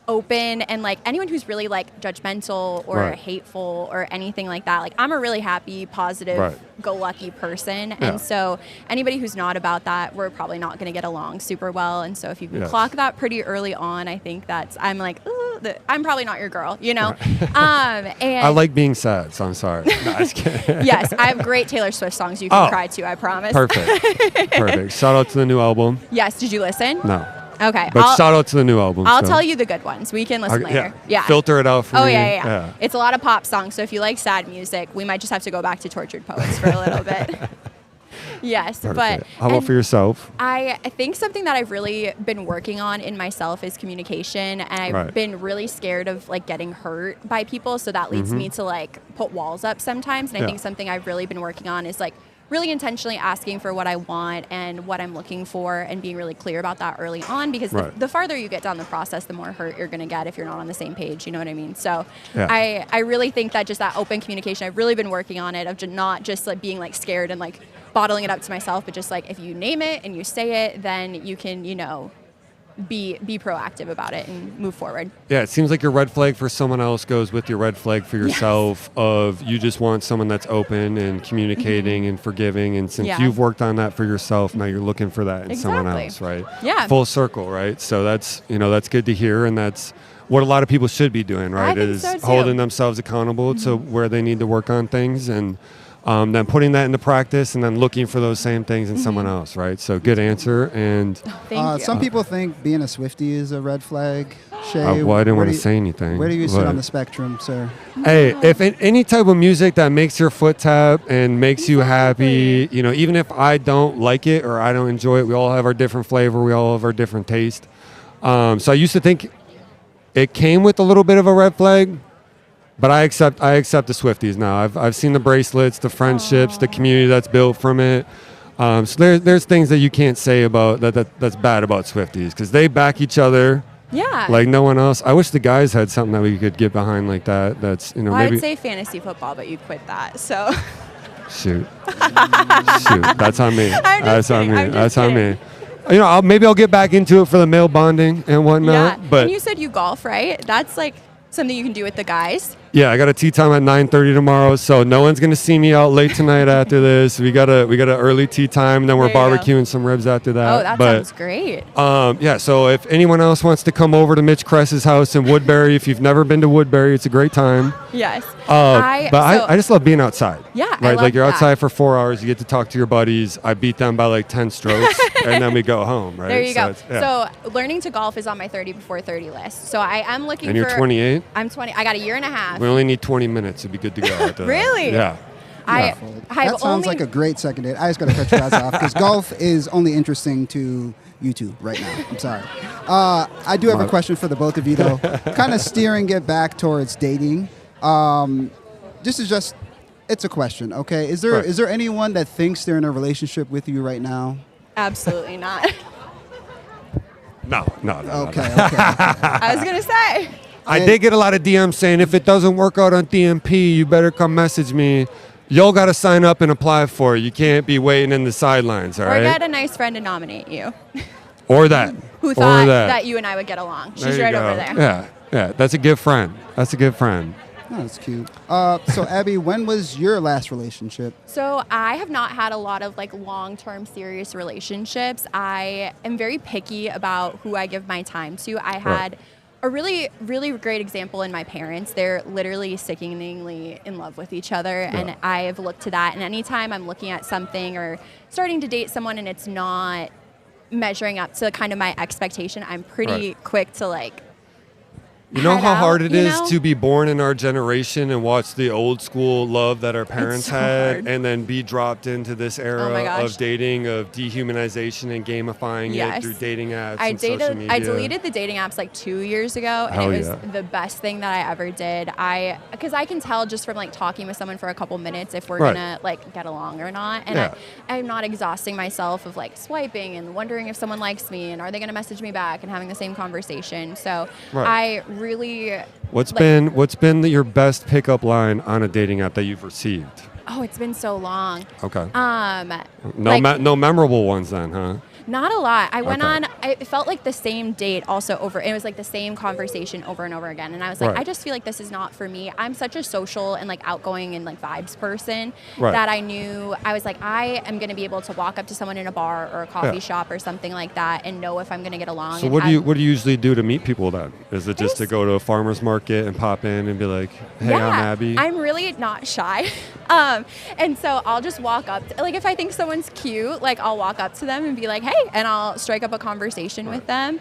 open and like anyone who's really like judgmental or Right. hateful or anything like that. Like I'm a really happy, positive, Right. go-lucky person. Yeah. And so anybody who's not about that, we're probably not going to get along super well. And so if you can Yes. clock that pretty early on, I think I'm like, ooh, I'm probably not your girl, And I like being sad, so I'm sorry. No, I just kidding. yes, I have great Taylor Swift songs you can Oh. cry to, I promise. Perfect. Perfect. Shout out to the new album. Yes, did you listen? No. Okay. But shout out to the new album. I'll so. tell you the good ones. We can listen Okay, later. Yeah. Filter it out for Oh me. yeah. It's a lot of pop songs, so if you like sad music, we might just have to go back to Tortured Poets for a little bit. Yes, Perfect. but How about and for yourself? I think something that I've really been working on in myself is communication, and I've Right. been really scared of like getting hurt by people, so that leads me to like put walls up sometimes. And I Yeah. think something I've really been working on is like really intentionally asking for what I want and what I'm looking for, and being really clear about that early on, because Right. the farther you get down the process, the more hurt you're going to get if you're not on the same page. You know what I mean? So Yeah. I really think that just that open communication, I've really been working on it, of not just like being like scared and like bottling it up to myself, but just like if you name it and you say it, then you can, be proactive about it and move forward. Yeah, it seems like your red flag for someone else goes with your red flag for yourself, of you just want someone that's open and communicating and forgiving. And since Yeah. you've worked on that for yourself, now you're looking for that in someone Exactly. else, right? Yeah. Full circle, right? So that's good to hear, and that's what a lot of people should be doing, right? think Is so, too. holding themselves accountable to where they need to work on things, and then putting that into practice, and then looking for those same things in someone else, right? So good answer. And Thank you. Some people think being a Swiftie is a red flag. Shay, well, I didn't where want do to you- say anything. Where do you sit but- on the spectrum, sir? Hey, if any type of music that makes your foot tap and makes you happy, even if I don't like it or I don't enjoy it, we all have our different flavor, we all have our different taste. So I used to think it came with a little bit of a red flag, But I accept the Swifties now. I've seen the bracelets, the friendships, the community that's built from it. So there's things that you can't say about that's bad about Swifties because they back each other. Yeah. Like no one else. I wish the guys had something that we could get behind like that. That's Well, maybe. I'd say fantasy football, but you quit that. So. Shoot. That's on me. I'm just That's on kidding. me. I'm just That's on kidding. me. You know, maybe I'll get back into it for the male bonding and whatnot. Yeah. But And you said you golf, right? That's like something you can do with the guys. yeah, I got a tee time at 9:30 tomorrow, so no one's gonna see me out late tonight after this. We got a early tee time, and then we're There you go. barbecuing some ribs after that. Oh, that but, sounds great. yeah, so if anyone else wants to come over to Mitch Kress's house in Woodbury, if you've never been to Woodbury, it's a great time. Yes. I just love being outside. Yeah, I right. love Like you're that. outside for 4 hours, you get to talk to your buddies. I beat them by like 10 strokes, and then we go home. Right. There you go. it's- yeah. So learning to golf is on my 30 before 30 list. So I am looking And you're for. 28. I'm 20. I got a year and a half. We only need 20 minutes to be good to go. After that. Really? Yeah. I've That sounds only, like a great second date. I just got to cut you guys off because golf is only interesting to you two right now. I'm sorry. I do have a question for the both of you, though. Kind of steering it back towards dating. It's a question, okay? Is there anyone that thinks they're in a relationship with you right now? Absolutely not. No. Okay. I was gonna say. I did get a lot of DMs saying if it doesn't work out on DMP, you better come message me. Y'all got to sign up and apply for it. You can't be waiting in the sidelines, all Or right? get a nice friend to nominate you. Or that. Who Or thought that. that you and I would get along. There She's you right go. over there. Yeah. That's a good friend. That's a good friend. Oh, that's cute. So, Abby, when was your last relationship? So I have not had a lot of like long-term serious relationships. I am very picky about who I give my time to. I had a really, really great example in my parents. They're literally sickeningly in love with each other, and I have looked to that. And anytime I'm looking at something or starting to date someone and it's not measuring up to kind of my expectation, I'm pretty quick to like. You know head how out, hard it you is know? to be born in our generation and watch the old school love that our parents so had hard. and then be dropped into this Oh era my gosh. of dating, of dehumanization and gamifying Yes. it through dating apps I and social media. I deleted the dating apps like 2 years ago, and Hell it was yeah. the best thing that I ever did. Because I can tell just from like talking with someone for a couple minutes if we're Right. gonna like get along or not. And Yeah. I'm not exhausting myself of like swiping and wondering if someone likes me and are they gonna message me back and having the same conversation. So Right. I really. What's like- been your best pickup line on a dating app that you've received? Oh, it's been so long. Okay. No, No memorable ones then, huh? Not a lot. I went Okay. on, it felt like the same date also over, it was like the same conversation over and over again. And I was like, Right. I just feel like this is not for me. I'm such a social and like outgoing and like vibes person Right. that I knew, I was like, I am going to be able to walk up to someone in a bar or a coffee Yeah. shop or something like that and know if I'm going to get along. So And what do you usually do to meet people then? Is it just to Just- go to a farmer's market and pop in and be like, "Hey, I'm Abby"? I'm really not shy. And so I'll just walk up, like if I think someone's cute, like I'll walk up to them and be like, hey, and I'll strike up a conversation with them.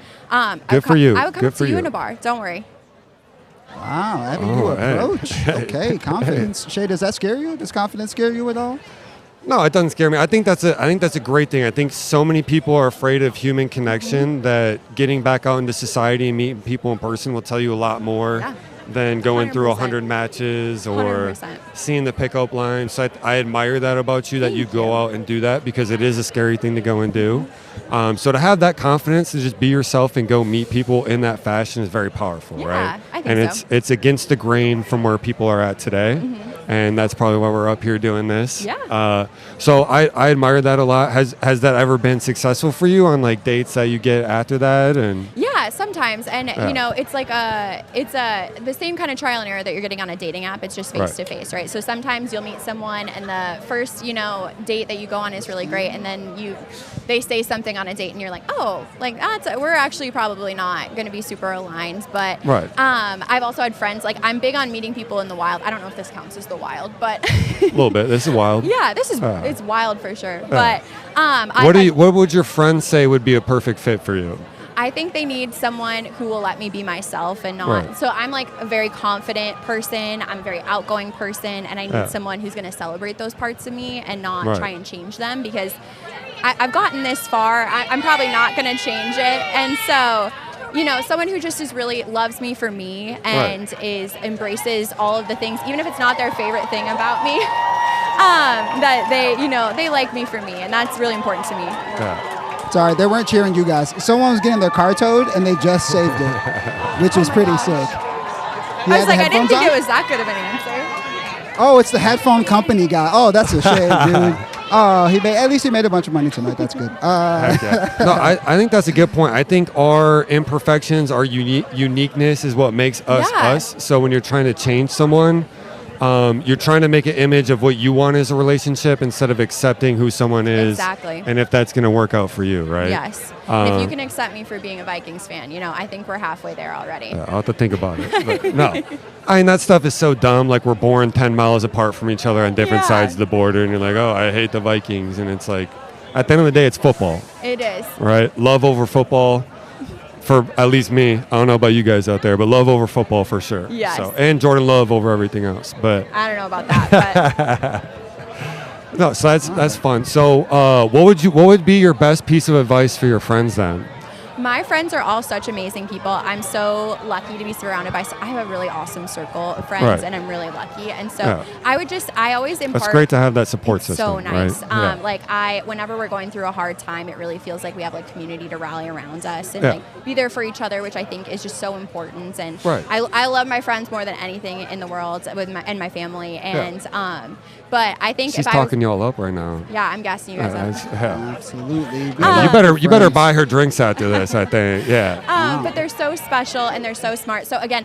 Good for you. I would come Good up for to you you. in a bar. Don't worry. Wow, Abby, Oh, you hey. approach. Okay, confidence. Shay, does that scare you? Does confidence scare you at all? No, it doesn't scare me. I think that's a great thing. I think so many people are afraid of human connection that getting back out into society and meeting people in person will tell you a lot more Yeah. than going through 100 100%. matches or 100%. seeing the pickup lines. So I admire that about you, that you go out and do that, because it is a scary thing to go and do. So to have that confidence to just be yourself and go meet people in that fashion is very powerful, Yeah, right? I think and so. it's against the grain from where people are at today. And that's probably why we're up here doing this. Yeah. So I admire that a lot. Has that ever been successful for you on like dates that you get after that? And Yeah, sometimes. And, Yeah. you know, it's like the same kind of trial and error that you're getting on a dating app. It's just face to face, right? So sometimes you'll meet someone and the first, you know, date that you go on is really great. And then they say something on a date and you're like, oh, like we're actually probably not going to be super aligned. But Right. I've also had friends, like I'm big on meeting people in the wild. I don't know if this counts as the wild, but a little bit. This is wild. yeah, this is, Yeah. it's wild for sure. Yeah. But What would your friends say would be a perfect fit for you? I think they need someone who will let me be myself and not. Right. So I'm like a very confident person. I'm a very outgoing person, and I need Yeah. someone who's going to celebrate those parts of me and not Right. try and change them, because I've gotten this far. I'm probably not going to change it, and so. someone who just really loves me for me and embraces all of the things, even if it's not their favorite thing about me, that they like me for me, and that's really important to me. Yeah. Sorry, they weren't cheering you guys. Someone was getting their car towed, and they just saved it, which is pretty sick. I was like, I didn't think it was that good of an answer. Oh, it's the headphone company guy. Oh, that's a shame, dude. Oh, at least he made a bunch of money tonight. That's good. No, I think that's a good point. I think our imperfections, our uniqueness is what makes us us. So when you're trying to change someone, you're trying to make an image of what you want as a relationship instead of accepting who someone is. Exactly. And if that's going to work out for you, right? Yes. And if you can accept me for being a Vikings fan, I think we're halfway there already. I'll have to think about it. But no. I mean, that stuff is so dumb. Like, we're born 10 miles apart from each other on different sides of the border, and you're like, oh, I hate the Vikings. And it's like, at the end of the day, it's football. It is. Right? Love over football. For at least me, I don't know about you guys out there, but love over football for sure. Yes. So, and Jordan Love over everything else. But I don't know about that, but no, so that's fun. So, what would be your best piece of advice for your friends then? my friends are all such amazing people. I'm so lucky to be surrounded by. I have a really awesome circle of friends, and I'm really lucky. And so I always impart. It's great to have that support it's system. So nice. Right? Like whenever we're going through a hard time, it really feels like we have like community to rally around us and like be there for each other, which I think is just so important. And I love my friends more than anything in the world with my family. And but I think she's talking y'all up right now. Yeah, I'm gassing you guys up. Absolutely. You better buy her drinks after this, I think. Yeah. But they're so special and they're so smart. So again,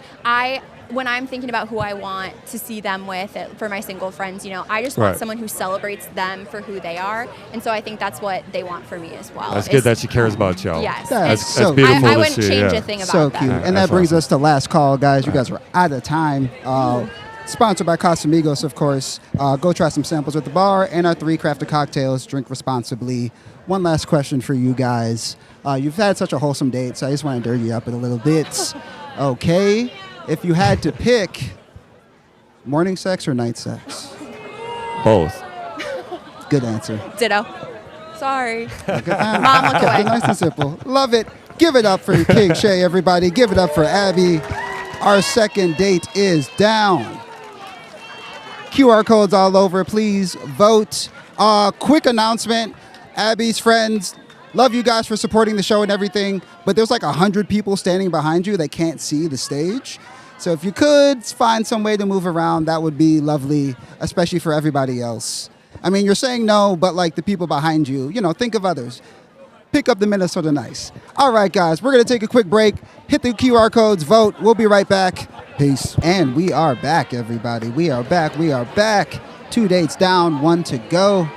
when I'm thinking about who I want to see them with for my single friends, I just want someone who celebrates them for who they are. And so I think that's what they want for me as well. That's good that she cares about y'all. Yes. That's beautiful I to wouldn't see, change a thing about so that. cute. And that brings us to last call, guys. You guys are out of time. Sponsored by Casamigos, of course. Go try some samples at the bar and our 3 crafted cocktails. Drink responsibly. One last question for you guys. You've had such a wholesome date, so I just want to dirty you up a little bit. Okay. If you had to pick morning sex or night sex? Both. Good answer. Ditto. Sorry. Mom, look away. Nice and simple. Love it. Give it up for King Shea, everybody. Give it up for Abby. Our second date is down. QR codes all over. Please vote. Quick announcement. Abby's friends, love you guys for supporting the show and everything, but there's like 100 people standing behind you that can't see the stage. So if you could find some way to move around, that would be lovely, especially for everybody else. I mean, you're saying no, but like the people behind you, think of others. Pick up the Minnesota Nice. All right, guys, we're going to take a quick break. Hit the QR codes, vote. We'll be right back. Peace. And we are back, everybody. We are back. 2 dates down, 1 to go.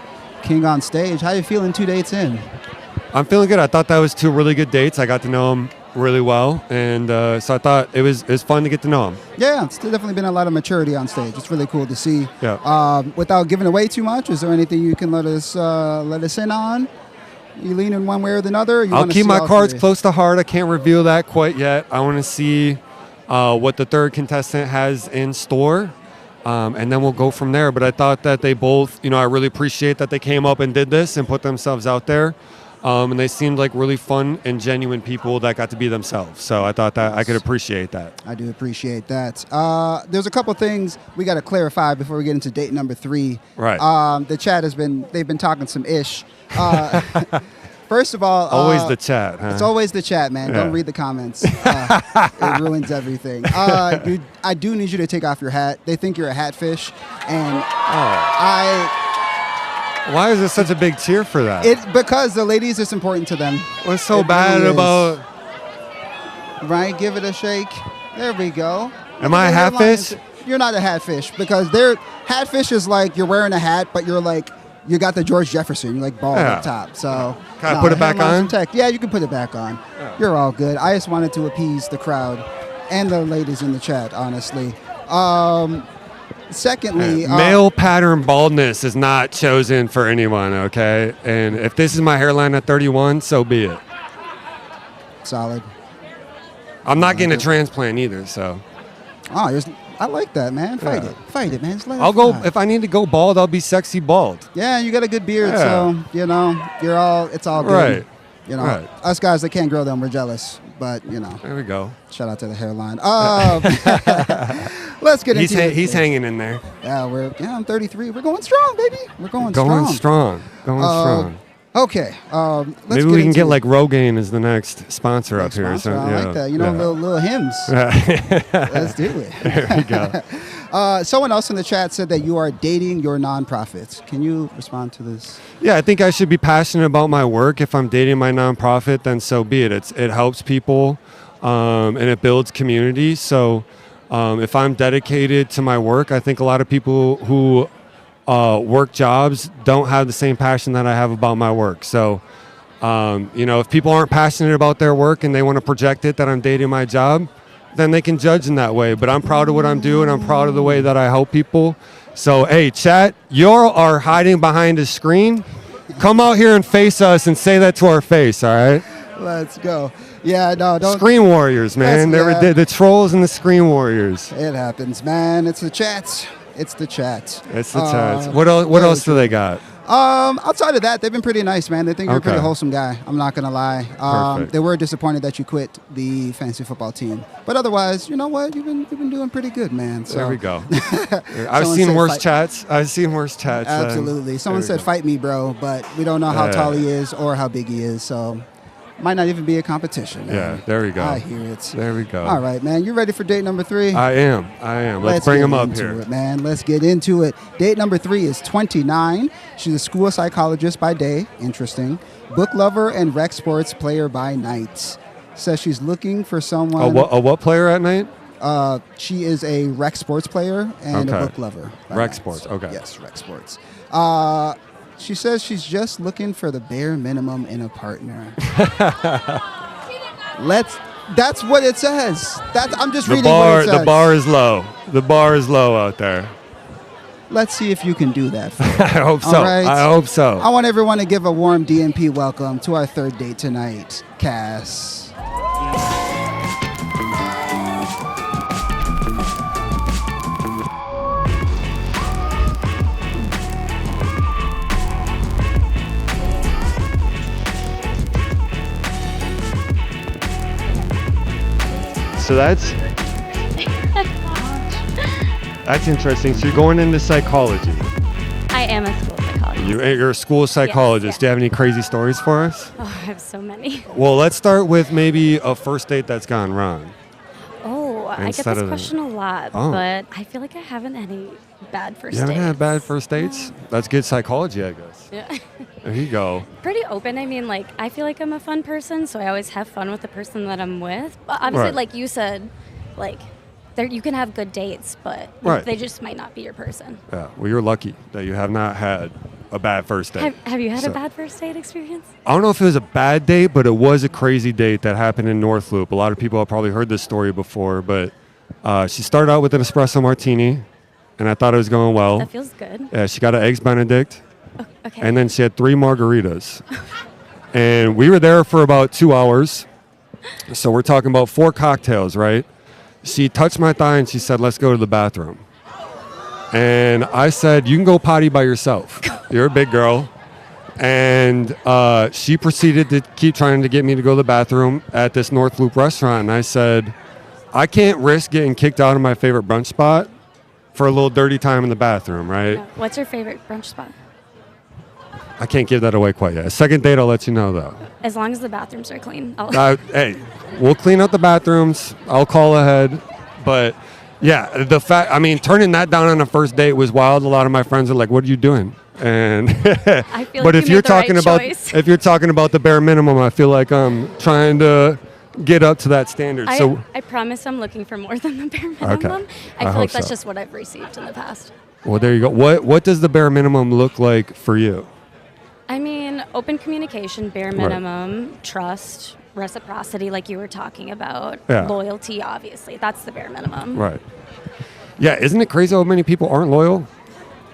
King on stage. How you feeling 2 dates in? I'm feeling good. I thought that was 2 really good dates. I got to know them really well, and so I thought it was fun to get to know them. Yeah, it's definitely been a lot of maturity on stage. It's really cool to see. Yeah. Without giving away too much, is there anything you can let us in on? You leaning one way or the other? I'll keep my cards close to heart. I can't reveal that quite yet. I want to see what the third contestant has in store. And then we'll go from there. But I thought that they both, I really appreciate that they came up and did this and put themselves out there. And they seemed like really fun and genuine people that got to be themselves. So I thought that I could appreciate that. I do appreciate that. There's a couple things we got to clarify before we get into date number 3. Right. The chat they've been talking some ish. First of all, always the chat, huh? It's always the chat, man. Don't read the comments. It ruins everything. I do need you to take off your hat. They think you're a hatfish, and Why is there such a big cheer for that? Because the ladies, it's important to them. What's so bad really about? Right, give it a shake. There we go. Am I a hatfish? You're not a hatfish because hatfish is like you're wearing a hat, but you're like. You got the George Jefferson, you're like bald up top. So can I put it back on? Yeah, you can put it back on. Yeah. You're all good. I just wanted to appease the crowd and the ladies in the chat, honestly. Secondly, male pattern baldness is not chosen for anyone, okay? And if this is my hairline at 31, so be it. Solid. I'm not getting a transplant either, so. I like that, man. Fight it, man. I'll go if I need to go bald. I'll be sexy bald. Yeah, you got a good beard, so it's all good. Right. You know, Right. us guys that can't grow them, we're jealous. But, you know, There we go. shout out to the hairline. Let's get into it. He's hanging in there. Yeah, I'm 33. We're going strong, baby. We're going Going strong. strong. Okay. Let's Maybe we can into get it. like Rogaine as the next sponsor up here. Sponsor, I like that. You know, yeah. little hymns. Yeah. Let's do it. There we go. Someone else in the chat said that you are dating your nonprofits. Can you respond to this? Yeah, I think I should be passionate about my work. If I'm dating my nonprofit, then so be it. It helps people, and it builds community. So if I'm dedicated to my work, I think a lot of people who work jobs don't have the same passion that I have about my work. So, if people aren't passionate about their work and they want to project it that I'm dating my job, then they can judge in that way. But I'm proud of what I'm doing. I'm proud of the way that I help people. So, hey, chat, you are hiding behind a screen. Come out here and face us and say that to our face, all right? Let's go. Yeah, no, don't. Screen warriors, man. That's- The trolls and the screen warriors. It happens, man. It's the chats. It's the chats. It's the chats. What else do they got? Outside of that, they've been pretty nice, man. They think you're a pretty Okay. wholesome guy. I'm not gonna lie. Perfect. They were disappointed that you quit the fantasy football team, but otherwise, you know what? You've been doing pretty good, man. So There we go. Someone I've seen said worse fight- chats. I've seen worse chats. Absolutely. Someone There we said, go. "Fight me, bro," but we don't know how Yeah. tall he is or how big he is, so might not even be a competition. Man. Yeah, there we go. I hear it. There we go. All right, man. You ready for date number 3? I am. Let's bring get him up into here. it, man. Let's get into it. Date number 3 is 29. She's a school psychologist by day. Interesting. Book lover and rec sports player by night. Says she's looking for someone. A what player at night? She is a rec sports player and a Okay. book lover. by Rec night. sports, okay. Yes, rec sports. She says she's just looking for the bare minimum in a partner. That's what it says. I'm just reading what it says. The bar is low. The bar is low out there. Let's see if you can do that. For I hope so. All right. I hope so. I want everyone to give a warm DMP welcome to our third date tonight, Cass. So that's interesting. So you're going into psychology. I am a school psychologist. You're a school psychologist. Yes. Do you have any crazy stories for us? Oh, I have so many. Well, let's start with maybe a first date that's gone wrong. Oh, I get Instead this of- question a lot, Oh. but I feel like I haven't had any bad first You haven't dates. had bad first dates? That's good psychology, I guess. Yeah. There you go. Pretty open. I mean, like, I feel like I'm a fun person, so I always have fun with the person that I'm with. But obviously, Right. like you said, like, you can have good dates, but Right. they just might not be your person. Yeah. Well, you're lucky that you have not had a bad first date. Have you had So- a bad first date experience? I don't know if it was a bad date, but it was a crazy date that happened in North Loop. A lot of people have probably heard this story before, but she started out with an espresso martini, and I thought it was going well. That feels good. Yeah, she got an eggs Benedict, Okay. and then she had 3 margaritas. And we were there for about 2 hours. So we're talking about 4 cocktails, right? She touched my thigh and she said, "Let's go to the bathroom." And I said, "You can go potty by yourself. You're a big girl." And she proceeded to keep trying to get me to go to the bathroom at this North Loop restaurant. And I said, "I can't risk getting kicked out of my favorite brunch spot for a little dirty time in the bathroom, right?" Yeah. What's your favorite brunch spot? I can't give that away quite yet. Second date, I'll let you know, though. As long as the bathrooms are clean. Hey, we'll clean out the bathrooms. I'll call ahead. But yeah, turning that down on a first date was wild. A lot of my friends are like, "What are you doing?" And I feel but like if you you're made the right talking about choice. if you're talking about the bare minimum, I feel like I'm trying to get up to that standard. I promise I'm looking for more than the bare minimum. Okay. I feel hope like that's so. just what I've received in the past. Well, there you go. What does the bare minimum look like for you? I mean, open communication, bare minimum, trust, reciprocity, like you were talking about, Yeah. loyalty, obviously. That's the bare minimum. Right. Yeah, isn't it crazy how many people aren't loyal?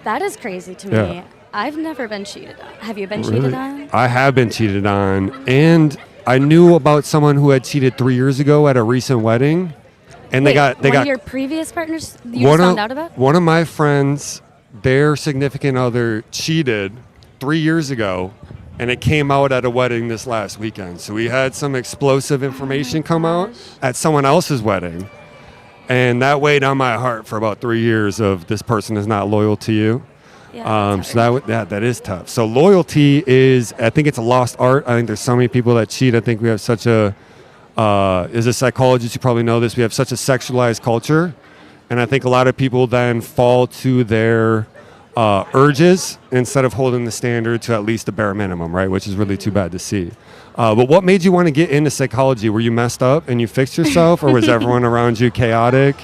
That is crazy to Yeah. me. I've never been cheated on. Have you been cheated on? I have been cheated on, and I knew about someone who had cheated 3 years ago at a recent wedding, and Wait, they one got of your previous partners you just found out about? one of my friends, their significant other cheated 3 years ago, and it came out at a wedding this last weekend. So we had some explosive information come out at someone else's wedding. And that weighed on my heart for about 3 years of this person is not loyal to you. Yeah, So that is tough. So loyalty is, I think it's a lost art. I think there's so many people that cheat. I think we have such a, as a psychologist, you probably know this, we have such a sexualized culture. And I think a lot of people then fall to their urges instead of holding the standard to at least the bare minimum, right? Which is really too bad to see. But what made you want to get into psychology? Were you messed up and you fixed yourself, or was everyone around you chaotic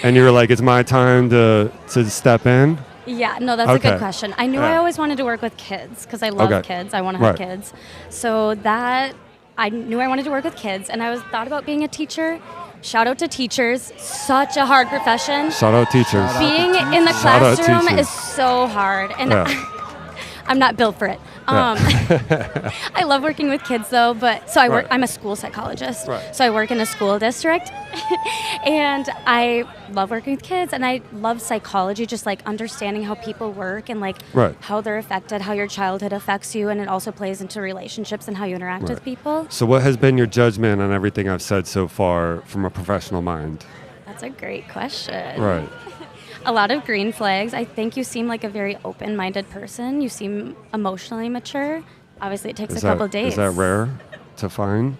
and you were like, it's my time to step in? Yeah, no, that's a good question. I knew I always wanted to work with kids because I love kids. I want to have kids. So that, I knew I wanted to work with kids, and I thought about being a teacher. Shout out to teachers. Such a hard profession. Shout out teachers. Being in the classroom is so hard, and I'm not built for it. I love working with kids though, but so I work. I'm a school psychologist, so I work in a school district, and I love working with kids, and I love psychology, just like understanding how people work and like how they're affected, how your childhood affects you, and it also plays into relationships and how you interact with people. So what has been your judgment on everything I've said so far from a professional mind? That's a great question. Right. A lot of green flags. I think you seem like a very open-minded person. You seem emotionally mature. Obviously, it takes a couple days. Is that rare to find?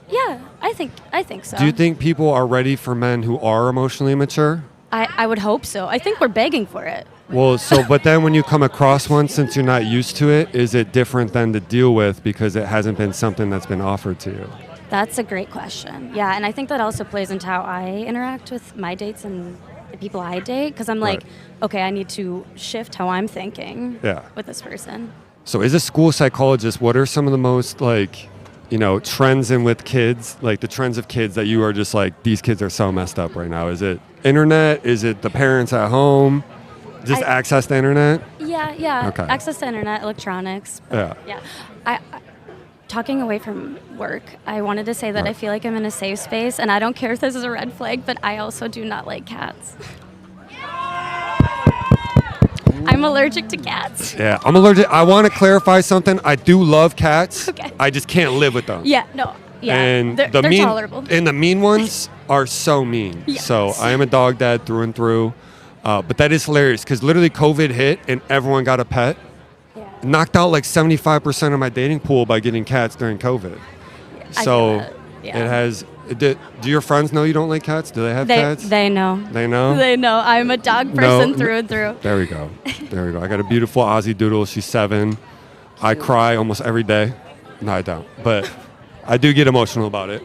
Yeah, I think so. Do you think people are ready for men who are emotionally mature? I would hope so. I think we're begging for it. Well, but then when you come across one, since you're not used to it, is it different than to deal with because it hasn't been something that's been offered to you? That's a great question. Yeah, and I think that also plays into how I interact with my dates and the people I date, because I'm like, okay, I need to shift how I'm thinking with this person. So as a school psychologist, what are some of the most trends in with kids, like the trends of kids that you are just like, these kids are so messed up right now? Is it internet? Is it the parents at home? Just access to internet? Yeah. Okay. Access to internet, electronics. Yeah. Talking away from work, I wanted to say that I feel like I'm in a safe space, and I don't care if this is a red flag, but I also do not like cats. I'm allergic to cats. Yeah, I'm allergic. I want to clarify something. I do love cats. Okay. I just can't live with them. Yeah, no. Yeah, and they're tolerable. And the mean ones are so mean. Yes. So I am a dog dad through and through. But that is hilarious because literally COVID hit and everyone got a pet. Knocked out like 75% of my dating pool by getting cats during COVID. So it has. Do your friends know you don't like cats? Do they have cats? They know. They know? They know. I'm a dog person through and through. There we go. I got a beautiful Aussie Doodle. She's 7. I cry almost every day. No, I don't. But I do get emotional about it.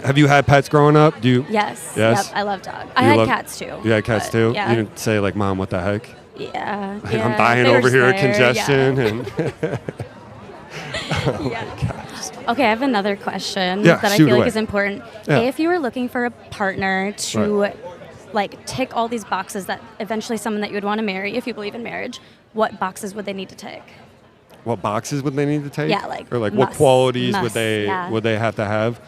Have you had pets growing up? Do you? Yes. Yes. Yep, I love dogs. I had cats too. You had cats too? Yeah. You didn't say like, Mom, what the heck? Yeah. I'm dying over here of congestion and. Oh my gosh. Okay, I have another question that I feel like is important. Yeah. If you were looking for a partner to like tick all these boxes that eventually someone that you would want to marry, if you believe in marriage, what boxes would they need to tick? What boxes would they need to take? Yeah, like or like what qualities would they have to have?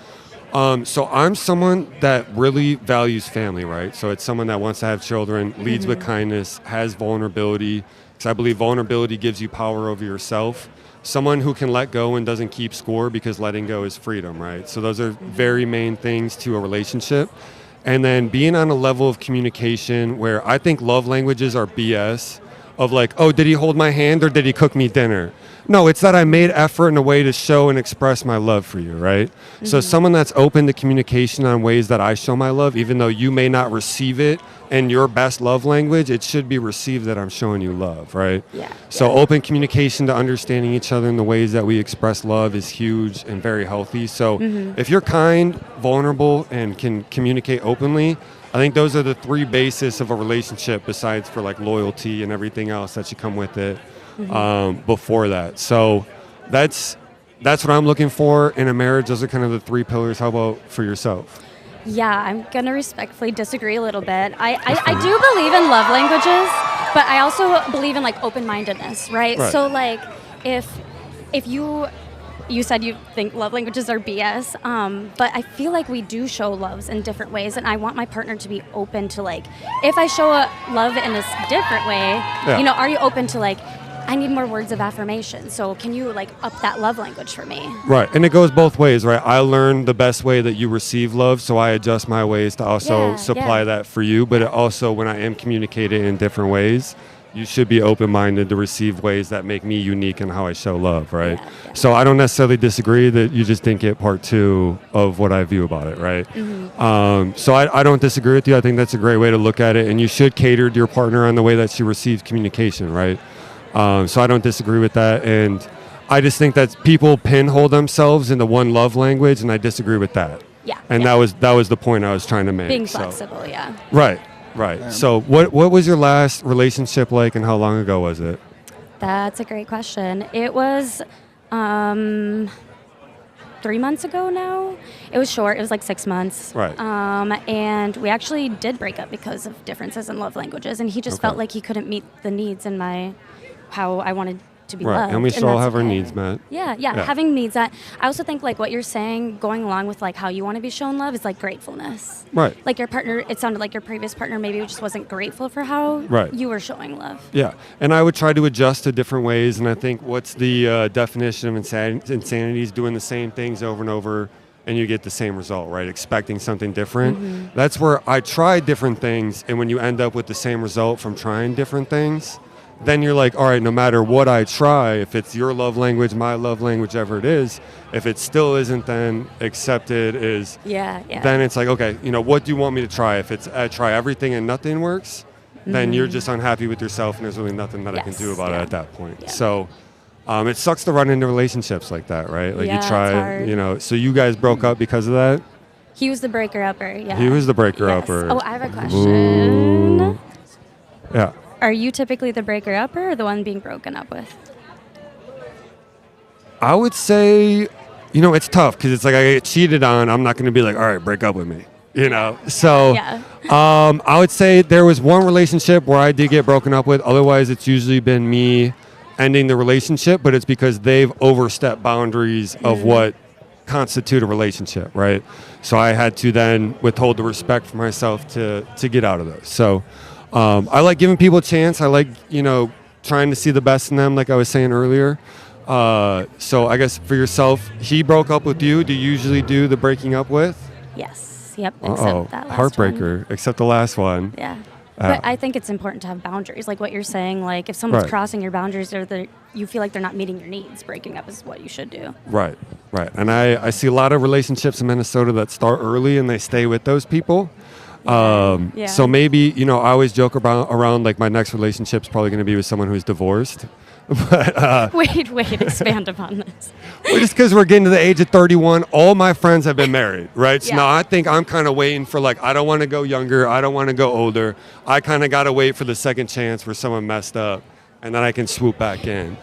So I'm someone that really values family, right? So it's someone that wants to have children, leads with kindness, has vulnerability, because I believe vulnerability gives you power over yourself. Someone who can let go and doesn't keep score, because letting go is freedom, right? So those are very main things to a relationship. And then being on a level of communication where I think love languages are BS, of like, oh, did he hold my hand or did he cook me dinner? No, it's that I made effort in a way to show and express my love for you, right? So someone that's open to communication on ways that I show my love, even though you may not receive it in your best love language, it should be received that I'm showing you love, right? Yeah. So open communication to understanding each other in the ways that we express love is huge and very healthy. So if you're kind, vulnerable, and can communicate openly, I think those are the 3 bases of a relationship, besides for like loyalty and everything else that should come with it before that. So that's what I'm looking for in a marriage. Those are kind of the 3 pillars. How about for yourself? Yeah, I'm going to respectfully disagree a little bit. I do believe in love languages, but I also believe in like open-mindedness, right? So like if you said you think love languages are BS, but I feel like we do show loves in different ways, and I want my partner to be open to like, if I show a love in a different way, are you open to like I need more words of affirmation. So can you like up that love language for me? Right. And it goes both ways, right? I learned the best way that you receive love, so I adjust my ways to also supply that for you. But it also, when I am communicating in different ways, you should be open-minded to receive ways that make me unique in how I show love, right? Yeah. So I don't necessarily disagree that you just didn't get part 2 of what I view about it, right? So I don't disagree with you. I think that's a great way to look at it, and you should cater to your partner on the way that she receives communication, right? So I don't disagree with that, and I just think that people pinhole themselves into one love language, and I disagree with that. Yeah. And that was the point I was trying to make. Being flexible, yeah. Right. So what was your last relationship like, and how long ago was it? That's a great question. It was 3 months ago now. It was short. It was like 6 months. Right. And we actually did break up because of differences in love languages, and he just felt like he couldn't meet the needs in how I wanted to be loved. And we should all that's have our okay. needs met. Yeah, having needs that. I also think like what you're saying, going along with like how you want to be shown love, is like gratefulness. Right. Like your partner, it sounded like your previous partner maybe just wasn't grateful for how you were showing love. Yeah, and I would try to adjust to different ways, and I think what's the definition of insanity is doing the same things over and over, and you get the same result, right? Expecting something different. That's where I try different things, and when you end up with the same result from trying different things, then you're like, all right, no matter what I try, if it's your love language, my love language, whatever it is, if it still isn't then accepted then it's like, okay, what do you want me to try? If it's I try everything and nothing works, then you're just unhappy with yourself, and there's really nothing that I can do about it at that point. So it sucks to run into relationships like that, right? Like you try, so you guys broke up because of that? He was the breaker-upper, yeah. He was the breaker-upper. Oh, I have a question. Ooh. Yeah. Are you typically the breaker-upper or the one being broken up with? I would say, it's tough because it's like I get cheated on. I'm not going to be like, all right, break up with me, So I would say there was one relationship where I did get broken up with. Otherwise, it's usually been me ending the relationship, but it's because they've overstepped boundaries of what constitute a relationship, right? So I had to then withhold the respect for myself to get out of those. So I like giving people a chance. I like, trying to see the best in them, like I was saying earlier. So I guess for yourself, he broke up with you. Do you usually do the breaking up with? Yes. Yep. Except that last heartbreaker. one. Except the last one. Yeah. But I think it's important to have boundaries. Like what you're saying, like if someone's crossing your boundaries or you feel like they're not meeting your needs, breaking up is what you should do. Right. And I see a lot of relationships in Minnesota that start early and they stay with those people. So maybe, I always joke around like my next relationship's probably going to be with someone who's divorced. But wait, expand upon this. Well, just because we're getting to the age of 31, all my friends have been married, right? So now I think I'm kind of waiting for I don't want to go younger, I don't want to go older. I kind of got to wait for the second chance where someone messed up, and then I can swoop back in.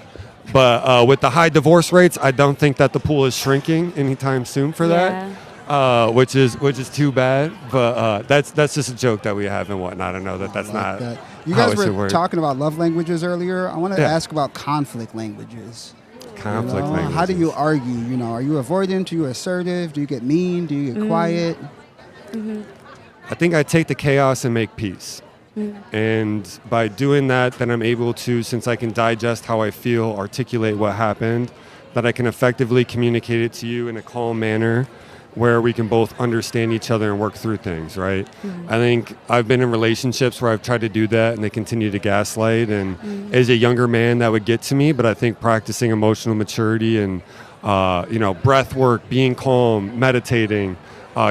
But with the high divorce rates, I don't think that the pool is shrinking anytime soon for that. Which is too bad, but that's just a joke that we have and whatnot. I know that's not. That. You guys were talking about love languages earlier. I want to ask about conflict languages. Languages. How do you argue? Are you avoidant? Are you assertive? Do you get mean? Do you get quiet? I think I take the chaos and make peace. And by doing that, then I'm able to, since I can digest how I feel, articulate what happened, that I can effectively communicate it to you in a calm manner where we can both understand each other and work through things, right? I think I've been in relationships where I've tried to do that and they continue to gaslight. And as a younger man, that would get to me. But I think practicing emotional maturity and, breath work, being calm, meditating,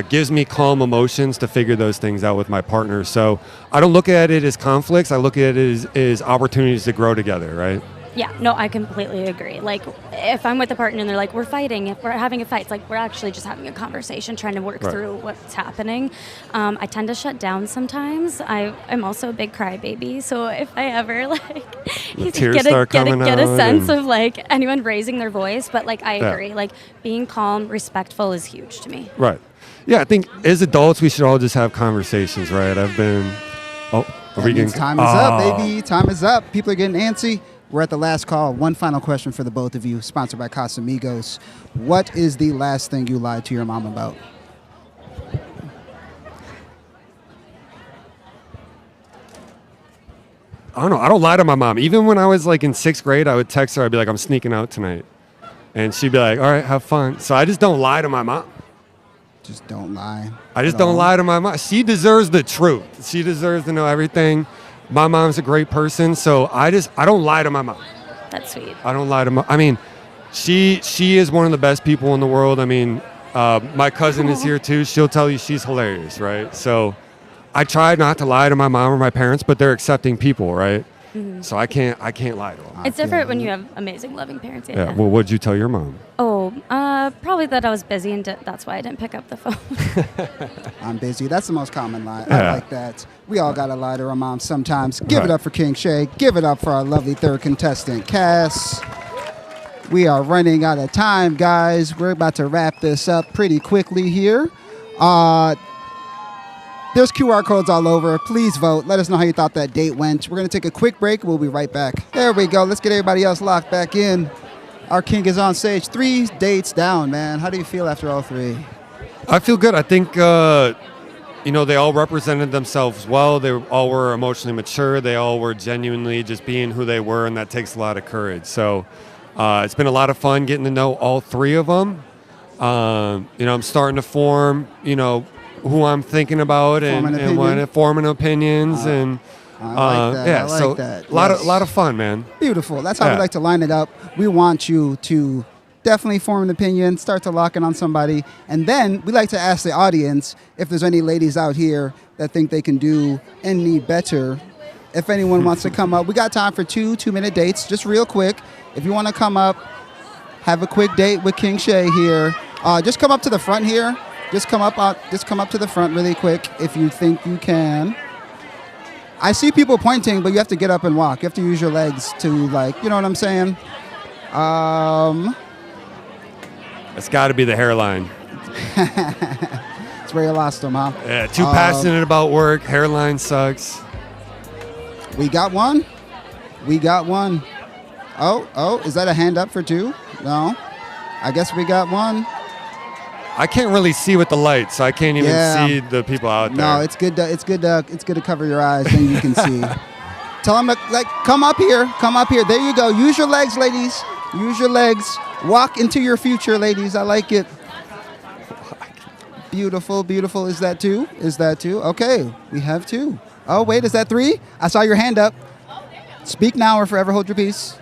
gives me calm emotions to figure those things out with my partner. So I don't look at it as conflicts. I look at it as opportunities to grow together, right? Yeah, no, I completely agree. Like, if I'm with a partner and they're like, we're fighting, if we're having a fight, it's like we're actually just having a conversation, trying to work through what's happening. I tend to shut down sometimes. I'm also a big crybaby, so if I ever get a sense of anyone raising their voice, but I agree, being calm, respectful is huge to me. Right. Yeah, I think as adults we should all just have conversations, right? I've been. Time is up, baby. Time is up. People are getting antsy. We're at the last call. One final question for the both of you, sponsored by Casamigos. What is the last thing you lied to your mom about? I don't know. I don't lie to my mom. Even when I was like in 6th grade, I would text her. I'd be like, I'm sneaking out tonight. And she'd be like, all right, have fun. So I just don't lie to my mom. Just don't lie. I just don't lie to my mom. She deserves the truth. She deserves to know everything. My mom's a great person, so I don't lie to my mom. That's sweet. I don't lie to my. I mean, she is one of the best people in the world. I mean, my cousin is here too. She'll tell you she's hilarious, right? So I try not to lie to my mom or my parents, but they're accepting people, right? Mm-hmm. So I can't lie to them. It's different when you have amazing, loving parents. Yeah. Well, what'd you tell your mom? Oh, probably that I was busy and that's why I didn't pick up the phone. I'm busy. That's the most common lie. I like that. We all got to lie to our moms sometimes. Give it up for King Shea. Give it up for our lovely third contestant, Cass. We are running out of time, guys. We're about to wrap this up pretty quickly here. There's QR codes all over. Please vote. Let us know how you thought that date went. We're going to take a quick break. We'll be right back. There we go. Let's get everybody else locked back in. Our king is on stage. 3 dates down, man. How do you feel after all 3? I feel good. I think, they all represented themselves well. They all were emotionally mature. They all were genuinely just being who they were, and that takes a lot of courage. So it's been a lot of fun getting to know all 3 of them. I'm starting to form, who I'm thinking about and forming opinions and I like that. I like that. A lot of fun, man. Beautiful. That's how we like to line it up. We want you to definitely form an opinion, start to lock in on somebody, and then we like to ask the audience if there's any ladies out here that think they can do any better. If anyone wants to come up, we got time for 2-minute dates, just real quick. If you want to come up, have a quick date with King Shea here. Just come up to the front here. Just come up to the front really quick if you think you can. I see people pointing, but you have to get up and walk. You have to use your legs to, you know what I'm saying? It's got to be the hairline. It's where you lost them, huh? Yeah, too passionate about work. Hairline sucks. We got one. Oh, is that a hand up for 2? No. I guess we got one. I can't really see with the light, so I can't even see the people out there. No, it's good to cover your eyes, then you can see. Tell them come up here. There you go. Use your legs, ladies. Use your legs. Walk into your future, ladies. I like it. Beautiful. Is that 2? Okay, we have 2. Oh, wait, is that 3? I saw your hand up. Speak now or forever hold your peace.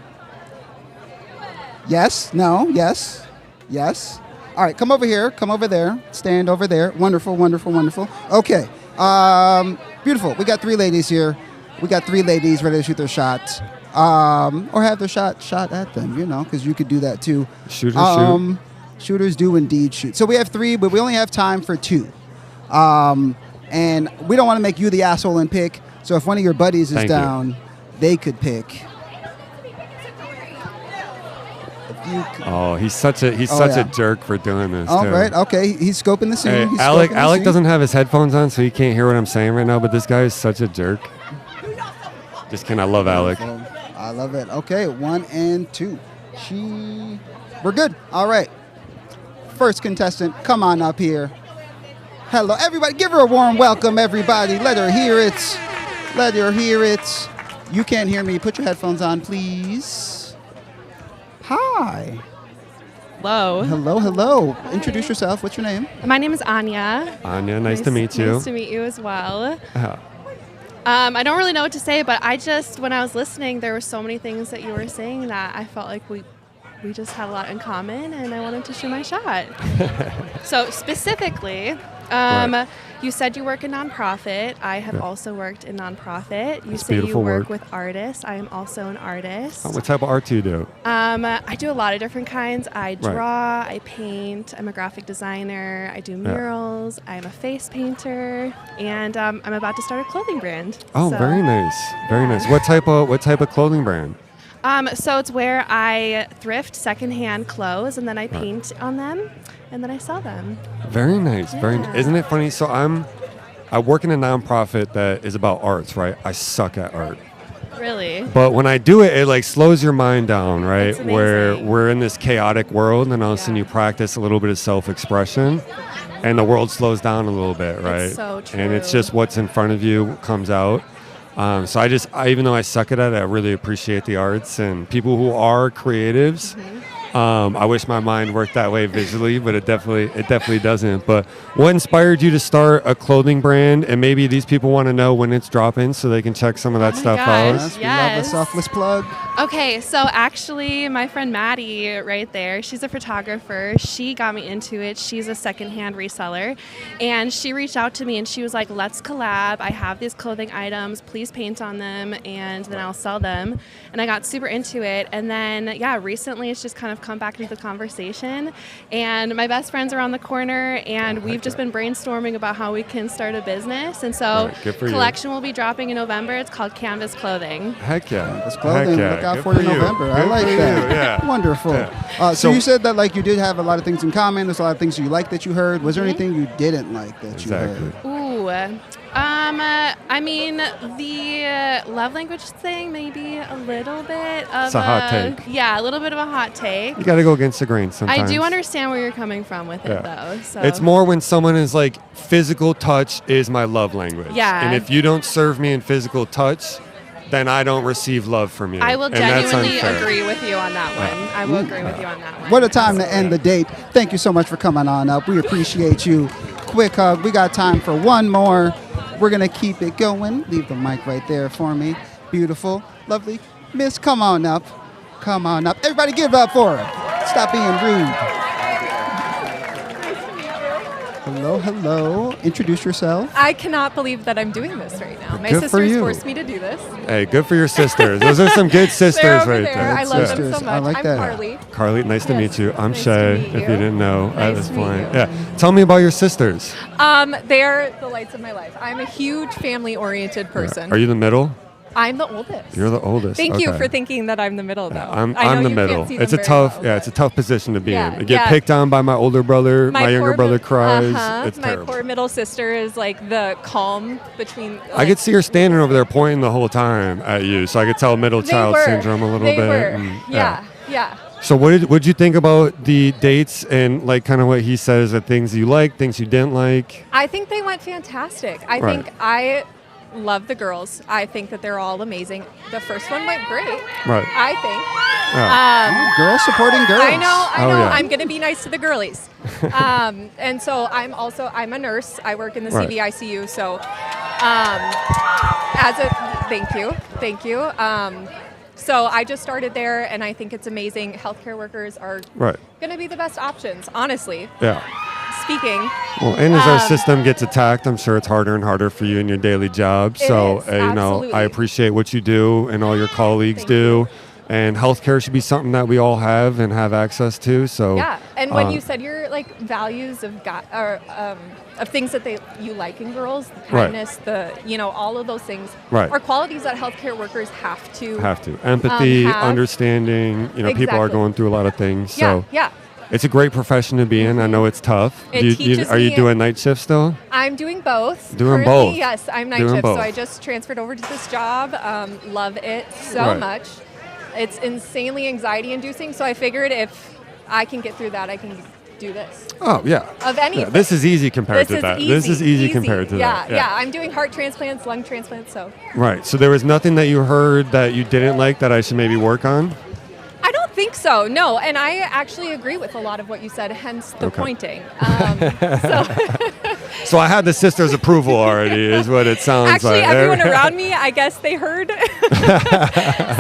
Yes, no, yes. All right, come over here. Come over there. Stand over there. Wonderful. Okay. Beautiful. We got 3 ladies here. We got 3 ladies ready to shoot their shots. Or have their shot at them, because you could do that too. Shoot. Shooters do indeed shoot. So we have 3, but we only have time for 2. And we don't want to make you the asshole and pick. So if one of your buddies is down, they could pick. He's such a jerk for doing this. All too. right, okay. He's scoping the scene. Hey, Alec doesn't have his headphones on, so he can't hear what I'm saying right now. But this guy is such a jerk. Just kidding. I love Alec. I love it. Okay, 1 and 2. We're good. All right. First contestant, come on up here. Hello, everybody. Give her a warm welcome, everybody. Let her hear it. You can't hear me. Put your headphones on, please. Hi. Hello. Introduce yourself. What's your name? My name is Anya. Anya, nice to meet you. Nice to meet you as well. I don't really know what to say, but when I was listening, there were so many things that you were saying that I felt like we just had a lot in common, and I wanted to shoot my shot. So specifically, right. You said you work in nonprofit. I have also worked in nonprofit. You say you work work with artists. I am also an artist. What type of art do you do? I do a lot of different kinds. I draw, I paint, I'm a graphic designer, I do murals, I'm a face painter, and I'm about to start a clothing brand. Oh, so, very nice. What type of clothing brand? So it's where I thrift secondhand clothes and then I paint on them and then I sell them. Very nice. Isn't it funny? So I work in a nonprofit that is about arts, right? I suck at art. Really? But when I do it, it slows your mind down, right? That's Where amazing. we're in this chaotic world and all of a sudden you practice a little bit of self-expression and the world slows down a little bit, right? It's so true. And it's just what's in front of you comes out. So even though I suck at it, I really appreciate the arts and people who are creatives. I wish my mind worked that way visually, but it definitely doesn't. But what inspired you to start a clothing brand? And maybe these people want to know when it's dropping so they can check some of that stuff out. Yes, we love the selfless plug. Okay, so actually, my friend Maddie right there, she's a photographer. She got me into it. She's a secondhand reseller. And she reached out to me and she was like, let's collab. I have these clothing items. Please paint on them and then I'll sell them. And I got super into it. And then, recently it's just kind of come back into the conversation. And my best friend's around the corner and we've just been brainstorming about how we can start a business. And so collection will be dropping in November. It's called Canvas Clothing. Heck yeah. It's clothing. Heck yeah. Look out for it in November. I like that. Yeah. Wonderful. Yeah. So you said that like you did have a lot of things in common. There's a lot of things you liked that you heard. Was there anything you didn't like that you heard? Ooh. I mean, the love language thing, maybe a little bit of it's a hot take. Yeah, a little bit of a hot take. You got to go against the grain sometimes. I do understand where you're coming from with it, though. So. It's more when someone is like, physical touch is my love language. Yeah. And if you don't serve me in physical touch, then I don't receive love from you. I will and that's genuinely unfair. agree with you on that one. I will agree with you on that one. What a time to end the date. Thank you so much for coming on up. We appreciate you. Quick hug. We got time for one more. We're going to keep it going. Leave the mic right there for me. Beautiful. Lovely. Miss, come on up. Come on up. Everybody give it up for her. Stop being rude. Hello, hello. Introduce yourself. I cannot believe that I'm doing this right now. My Good for sisters you. forced me to do this. Hey, good for your sisters. Those are some good sisters They're over right there. there. I love Sisters. them so much. I like I'm that. Carly. Carly, nice to meet you. I'm Nice to Shea, meet if you you. didn't know at Nice this to meet point. you. Yeah. Tell me about your sisters. They're the lights of my life. I'm a huge family-oriented person. Are you the middle? I'm the oldest. You're the oldest. Thank you Okay. for thinking that I'm the middle, though. I'm I know the you middle. Can't see It's them a very tough, well, it's a tough position to be Yeah, in. I get yeah. picked on by my older brother. My younger poor brother mi- cries. It's my terrible. poor middle sister is like the calm between. I could see her standing over there pointing the whole time at you, so I could tell middle They child were. syndrome a little They bit. were. and- Yeah. So what'd you think about the dates and like kind of what he says, the things you liked, things you didn't like? I think they went fantastic. I Right. think I love the girls. I think that they're all amazing. The first one went great. Right. I think. Yeah. Girls supporting girls. I know. Oh, yeah. I'm going to be nice to the girlies. And so I'm a nurse. I work in the Right. CVICU. So thank you. So I just started there, and I think it's amazing. Healthcare workers are Right. going to be the best options, honestly. Yeah. Speaking. Well, and as our system gets attacked, I'm sure it's harder and harder for you in your daily job. It So, is, you know, absolutely. I appreciate what you do and all your colleagues Thank do. And healthcare should be something that we all have and have access to. So, Yeah, and when you said your like values of of things that you like in girls, the Right. kindness, all of those things Right. are qualities that healthcare workers have to. empathy, have. understanding. You know, people are Exactly. going through a lot of things. Yeah, So, yeah. it's a great profession to be in. I know it's tough. It teaches Are you me- doing night shift still? I'm doing both. Doing Currently, both. Yes, I'm night Doing shift, both. so I just transferred over to this job. Love it so Right. much. It's insanely anxiety-inducing, so I figured if I can get through that, I can do this. Oh, yeah. Of anything. Yeah, this is easy compared to that. This is easy compared to yeah, that. Yeah, I'm doing heart transplants, lung transplants, so. Right. So there was nothing that you heard that you didn't like that I should maybe work on? I don't think so, no. And I actually agree with a lot of what you said, hence the Okay. pointing. So I had the sister's approval already, is what it sounds Actually, like. everyone around me, I guess they heard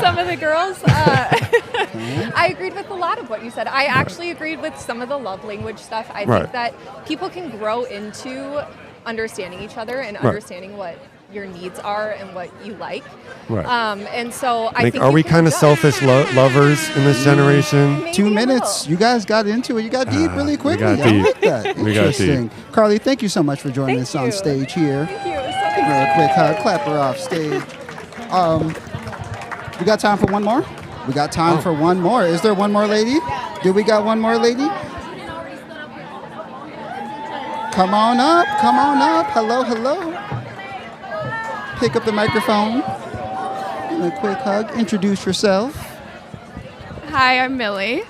some of the girls. I agreed with a lot of what you said. I actually agreed with some of the love language stuff. I Right. think that people can grow into understanding each other and Right. understanding what your needs are and what you like. Right. And so I Like, think are you we can kind of adjust. selfish lovers in this generation? Maybe 2 a minutes. little. You guys got into it. You got deep really quickly. got I deep. like that. We got deep. Interesting. Carly, thank you so much for joining Thank us on you. stage here. Thank you. It was so Give her a nice. quick hug. Clap her off stage. We got time for one more? We got time for one more. Is there one more lady? Do we got one more lady? Come on up. Come on up. Hello, hello. Pick up the microphone. Give me a quick hug. Introduce yourself. Hi, I'm Millie.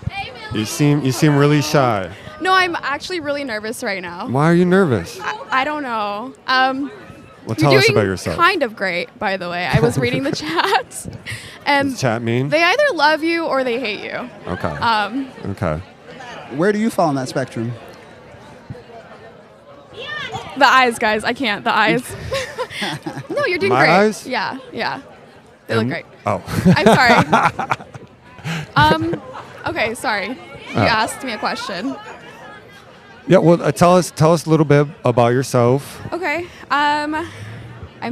You seem really shy. No, I'm actually really nervous right now. Why are you nervous? I don't know. Well, tell us about yourself. Kind of great, by the way. I was reading the chat, and Does the chat mean? they either love you or they hate you. Okay. Okay. Where do you fall on that spectrum? The eyes, guys. I can't. The eyes. No, you're doing My great. eyes? Yeah. They look great. Oh. I'm sorry. Okay, sorry. You asked me a question. Yeah. Well, tell us a little bit about yourself. Okay. I'm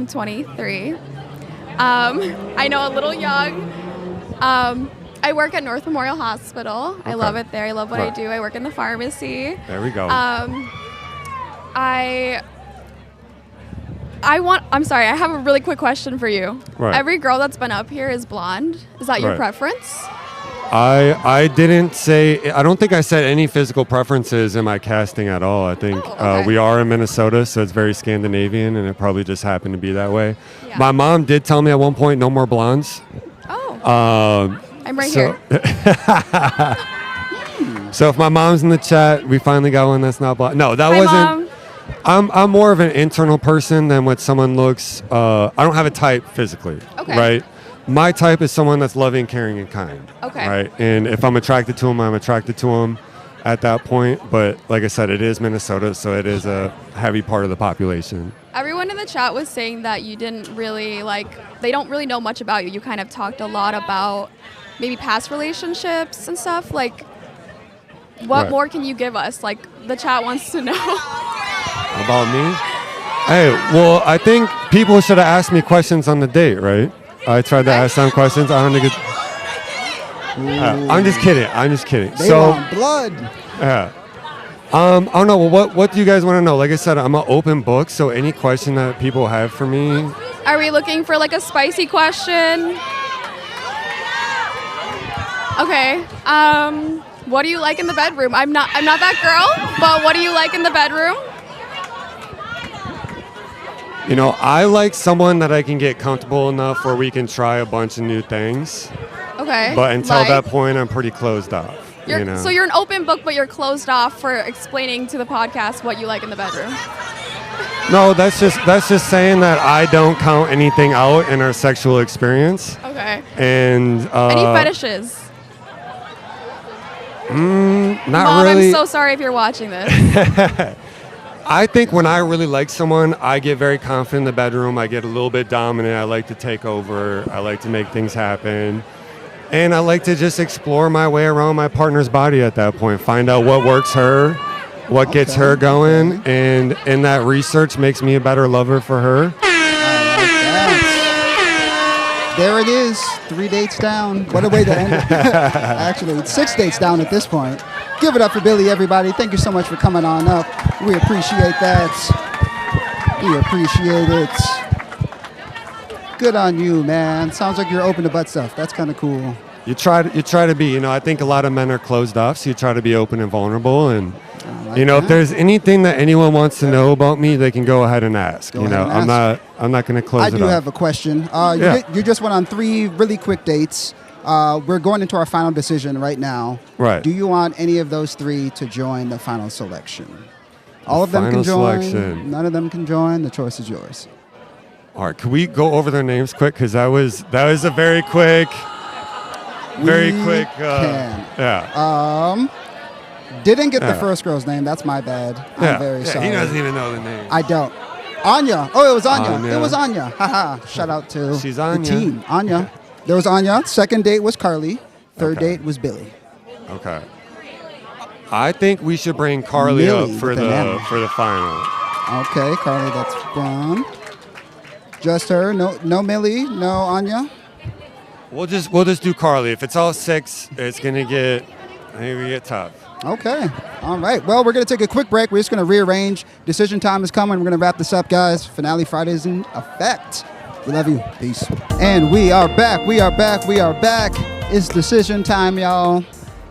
23. I know a little young. I work at North Memorial Hospital. I love it there. I love what I do. I work in the pharmacy. There we go. I'm sorry, I have a really quick question for you. Right. Every girl that's been up here is blonde. Is that your preference? I didn't say, I don't think I said any physical preferences in my casting at all. I think we are in Minnesota, so it's very Scandinavian, and it probably just happened to be that way. Yeah. My mom did tell me at one point, no more blondes. Oh. I'm right here. So if my mom's in the chat, we finally got one that's not blonde. No, that Hi, wasn't. Mom. I'm more of an internal person than what someone looks. I don't have a type physically. Okay. Right. My type is someone that's loving, caring, and kind. Okay. Right. And if I'm attracted to them, I'm attracted to them at that point. But like I said, it is Minnesota, so it is a heavy part of the population. Everyone in the chat was saying that you didn't really they don't really know much about you. You kind of talked a lot about maybe past relationships and stuff. What more can you give us? The chat wants to know. About me? Hey, well, I think people should have asked me questions on the date, right? I tried to ask some questions. I don't think I'm just kidding. They want blood. Yeah. I don't know. Well, what do you guys want to know? Like I said, I'm an open book, so any question that people have for me. Are we looking for a spicy question? Okay. What do you like in the bedroom? I'm not that girl, but what do you like in the bedroom? I like someone that I can get comfortable enough where we can try a bunch of new things. Okay. But until that point, I'm pretty closed off. So you're an open book, but you're closed off for explaining to the podcast what you like in the bedroom. No, that's just saying that I don't count anything out in our sexual experience. Okay. And any fetishes? Not Mom, really. I'm so sorry if you're watching this. I think when I really like someone, I get very confident in the bedroom. I get a little bit dominant. I like to take over. I like to make things happen. And I like to just explore my way around my partner's body at that point, find out what works her, what gets her going, and that research makes me a better lover for her. There it is. 3 dates down. What a way to end it. Actually, it's 6 dates down at this point. Give it up for Billy, everybody. Thank you so much for coming on up. We appreciate that. We appreciate it. Good on you, man. Sounds like you're open to butt stuff. That's kind of cool. You try to be. I think a lot of men are closed off, so you try to be open and vulnerable. And if there's anything that anyone wants to know about me, they can go ahead and ask. I'm not going to close it off. I do have a question. You just went on 3 really quick dates. We're going into our final decision right now. Right. Do you want any of those 3 to join the final selection? All of them can join. Selection. None of them can join. The choice is yours. All right. Can we go over their names quick? Because that was a very quick. Yeah. Didn't get the first girl's name. That's my bad. I'm very sorry. He doesn't even know the name. I don't. Anya. Oh, it was Anya. It was Anya. Haha. Shout out to the team. Anya. There was Anya. Second date was Carly. Third date was Billy. Okay. I think we should bring Carly up for the final. Okay, Carly, that's gone. Just her. No Millie. No Anya. We'll just do Carly. If it's all 6, it's gonna get tough. Okay. All right. Well, we're going to take a quick break. We're just going to rearrange. Decision time is coming. We're going to wrap this up, guys. Finale Friday is in effect. We love you. Peace. And we are back. We are back. It's decision time, y'all.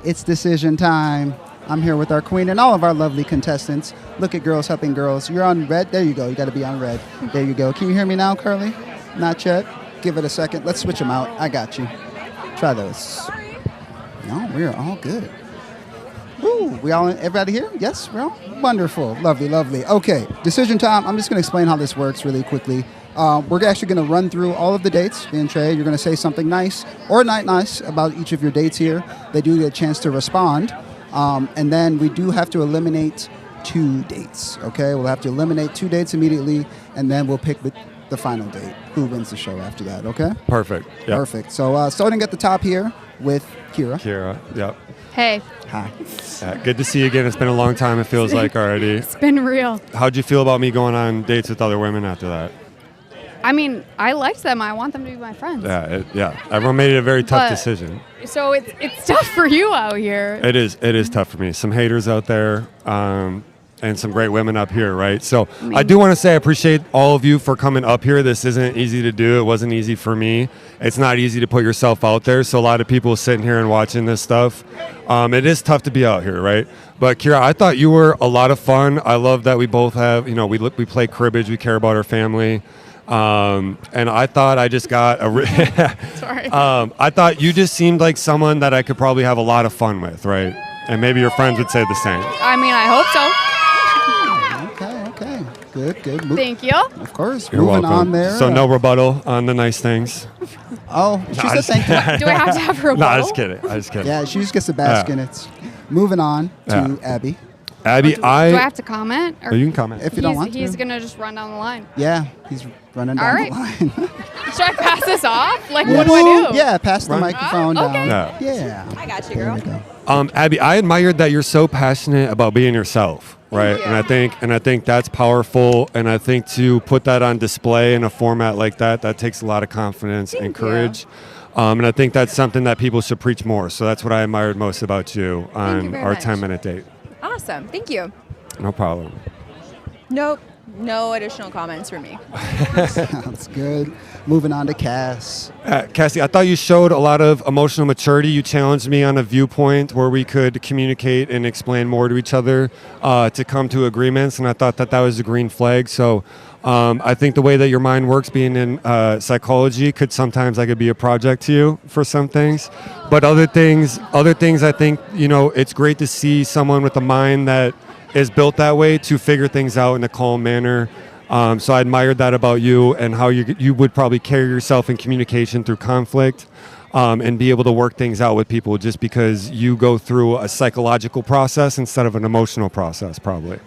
It's decision time. I'm here with our queen and all of our lovely contestants. Look at Girls Helping Girls. You're on red. There you go. You got to be on red. There you go. Can you hear me now, Carly? Not yet. Give it a second. Let's switch them out. I got you. Try those. No, we're all good. Ooh, everybody here? Yes, we're all wonderful, lovely, lovely. Okay, decision time. I'm just going to explain how this works really quickly. We're actually going to run through all of the dates. Me and Trey, you're going to say something nice or not nice about each of your dates here. They do get a chance to respond. And then we do have to eliminate 2 dates, okay? We'll have to eliminate 2 dates immediately, and then we'll pick the final date. Who wins the show after that, okay? Perfect. Yep. Perfect. So starting at the top here with Kira. Kira, yep. Hey, Hi. Good to see you again. It's been a long time, it feels like already. it's been real. How'd you feel about me going on dates with other women after that? I mean, I liked them. I want them to be my friends. Yeah. Everyone made it a very tough But- decision. So it's tough for you out here. It is tough for me. Some haters out there, and some great women up here, right? So I do want to say I appreciate all of you for coming up here. This isn't easy to do. It wasn't easy for me. It's not easy to put yourself out there. So a lot of people sitting here and watching this stuff. It is tough to be out here, right? But Kira, I thought you were a lot of fun. I love that we both have, we play cribbage. We care about our family. And I thought I just got Sorry. I thought you just seemed like someone that I could probably have a lot of fun with, right? And maybe your friends would say the same. I mean, I hope so. Okay. Good. Thank you. Of course. You're Moving welcome. on there. So no rebuttal on the nice things. Oh, she said thank you. Do I have to have a rebuttal? No, I was kidding. Yeah, she just gets to bask in it. Moving on to Abby. Abby, Do I have to comment? Or you can comment. If you don't want to. He's going to just run down the line. Yeah, he's running down All right. the line. Should I pass this off? Like, what do I do? Yeah, pass the microphone okay. down. Yeah. I got you, There girl. we go. Abby, I admired that you're so passionate about being yourself, right? Yeah. And I think that's powerful. And I think to put that on display in a format like that takes a lot of confidence and courage. And I think that's something that people should preach more. So that's what I admired most about you on very our much. 10-minute date. Awesome. Thank you. No problem. Nope. No additional comments for me. Sounds good. Moving on to Cass. Cassie, I thought you showed a lot of emotional maturity. You challenged me on a viewpoint where we could communicate and explain more to each other to come to agreements, and I thought that was a green flag. So I think the way that your mind works, being in psychology, sometimes I could be a project to you for some things. But other things, I think, it's great to see someone with a mind that is built that way to figure things out in a calm manner. So I admired that about you and how you would probably carry yourself in communication through conflict and be able to work things out with people just because you go through a psychological process instead of an emotional process, probably.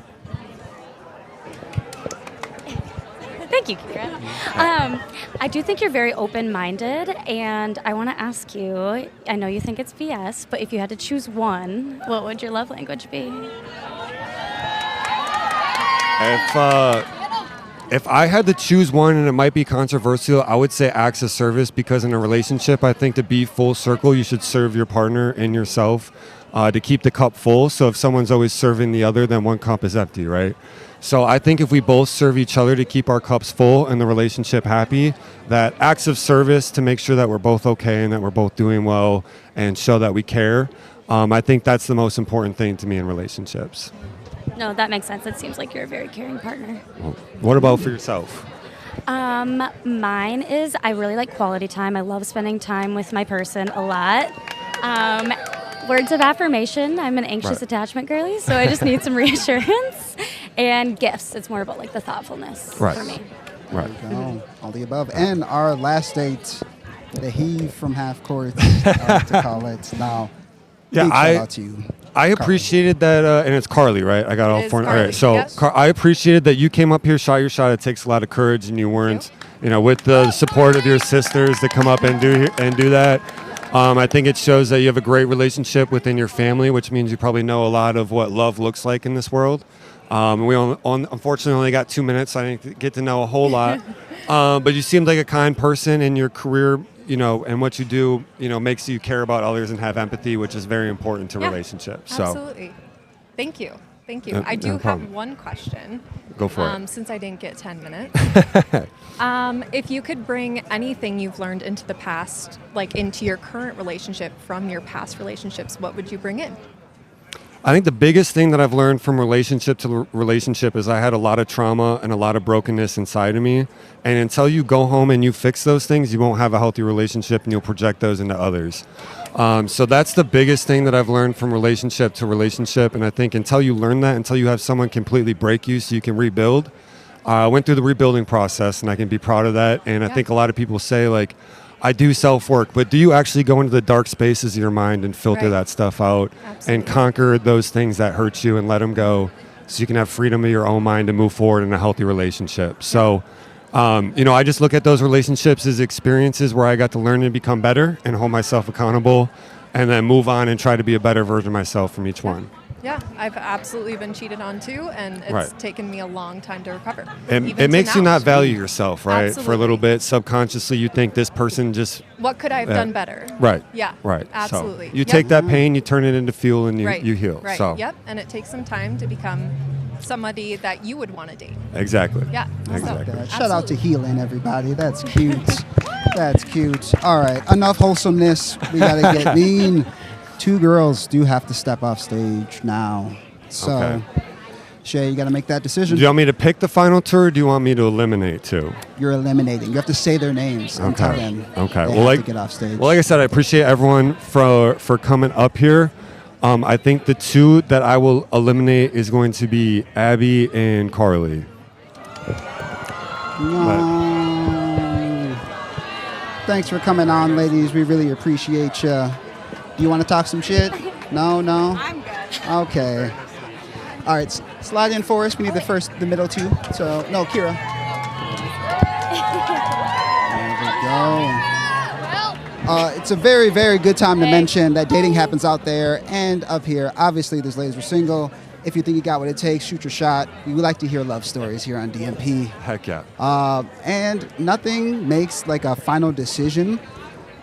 Thank you, Kira. I do think you're very open-minded, and I want to ask you, I know you think it's BS, but if you had to choose one, what would your love language be? If I had to choose one, and it might be controversial, I would say acts of service, because in a relationship, I think to be full circle, you should serve your partner and yourself to keep the cup full. So if someone's always serving the other, then one cup is empty, right? So I think if we both serve each other to keep our cups full and the relationship happy, that acts of service to make sure that we're both okay and that we're both doing well and show that we care, I think that's the most important thing to me in relationships. No, that makes sense. It seems like you're a very caring partner. What about for yourself? Mine is I really like quality time. I love spending time with my person a lot. Words of affirmation. I'm an anxious attachment girly, so I just need some reassurance. And gifts. It's more about like the thoughtfulness for me. Right. Go. All the above. And our last date, the heave from half court, to call it. Now, big shout out to you. I appreciated that, and it's Carly, right? I got all four. All right, so Yep. I appreciated that you came up here, shot your shot. It takes a lot of courage, and you weren't, with the support of your sisters to come up and do that. I think it shows that you have a great relationship within your family, which means you probably know a lot of what love looks like in this world. We unfortunately only got 2 minutes, so I didn't get to know a whole lot. But you seemed like a kind person in your career, and what you do, makes you care about others and have empathy, which is very important to relationships. So Absolutely. Thank you. No- I do no have problem. one question. Go for it. Since I didn't get 10 minutes. If you could bring anything you've learned into the past, like into your current relationship from your past relationships, what would you bring in? I think the biggest thing that I've learned from relationship to relationship is I had a lot of trauma and a lot of brokenness inside of me. And until you go home and you fix those things, you won't have a healthy relationship and you'll project those into others. So that's the biggest thing that I've learned from relationship to relationship. And I think until you learn that, until you have someone completely break you so you can rebuild, I went through the rebuilding process and I can be proud of that. And I think a lot of people say, like, I do self-work, but do you actually go into the dark spaces of your mind and filter that stuff out and conquer those things that hurt you and let them go so you can have freedom of your own mind to move forward in a healthy relationship? So, I just look at those relationships as experiences where I got to learn and become better and hold myself accountable and then move on and try to be a better version of myself from each one. Yeah, I've absolutely been cheated on too, and it's taken me a long time to recover. It makes you not value yourself, right? Absolutely. For a little bit, subconsciously, you think this person just... What could I have done better? Right. Yeah. Right. Absolutely. So you take that pain, you turn it into fuel, and you heal. Right. So. Yep. And it takes some time to become somebody that you would want to date. Exactly. Yeah. Exactly. Shout out to healing, everybody. That's cute. That's cute. All right. Enough wholesomeness. We got to get mean. 2 girls do have to step off stage now. So, Shea, you got to make that decision. Do you want me to pick the final 2, or do you want me to eliminate 2? You're eliminating. You have to say their names and tell them they have to get off stage. Well, like I said, I appreciate everyone for coming up here. I think the 2 that I will eliminate is going to be Abby and Carly. No. Thanks for coming on, ladies. We really appreciate you. Do you want to talk some shit? No? I'm good. Okay. All right, slide in for us. We need the middle 2. So, no, Kira. There we go. It's a very, very good time to mention that dating happens out there and up here. Obviously, these ladies were single. If you think you got what it takes, shoot your shot. We like to hear love stories here on DMP. Heck yeah. And nothing makes like a final decision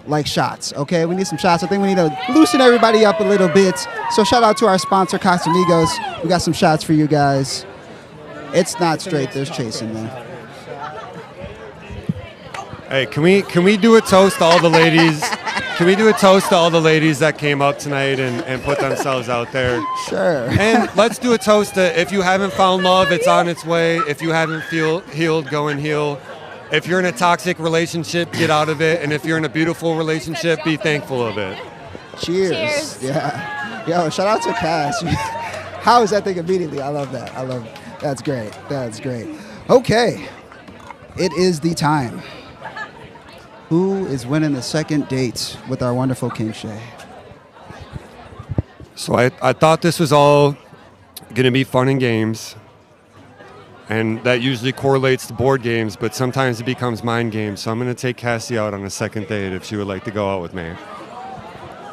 like shots, okay? We need some shots. I think we need to loosen everybody up a little bit. So shout out to our sponsor, Casamigos. We got some shots for you guys. It's not straight. There's chasing them. Hey, can we do a toast to all the ladies? Can we do a toast to all the ladies that came up tonight and put themselves out there? Sure. And let's do a toast to if you haven't found love, it's on its way. If you haven't healed, go and heal. If you're in a toxic relationship, get out of it. And if you're in a beautiful relationship, be thankful of it. Cheers. Yeah. Yo, shout out to Cass. How is that thing immediately? I love that. That's great. That's great. Okay. It is the time. Who is winning the second date with our wonderful King Shea? So I thought this was all going to be fun and games. And that usually correlates to board games, but sometimes it becomes mind games. So I'm going to take Cassie out on a second date if she would like to go out with me.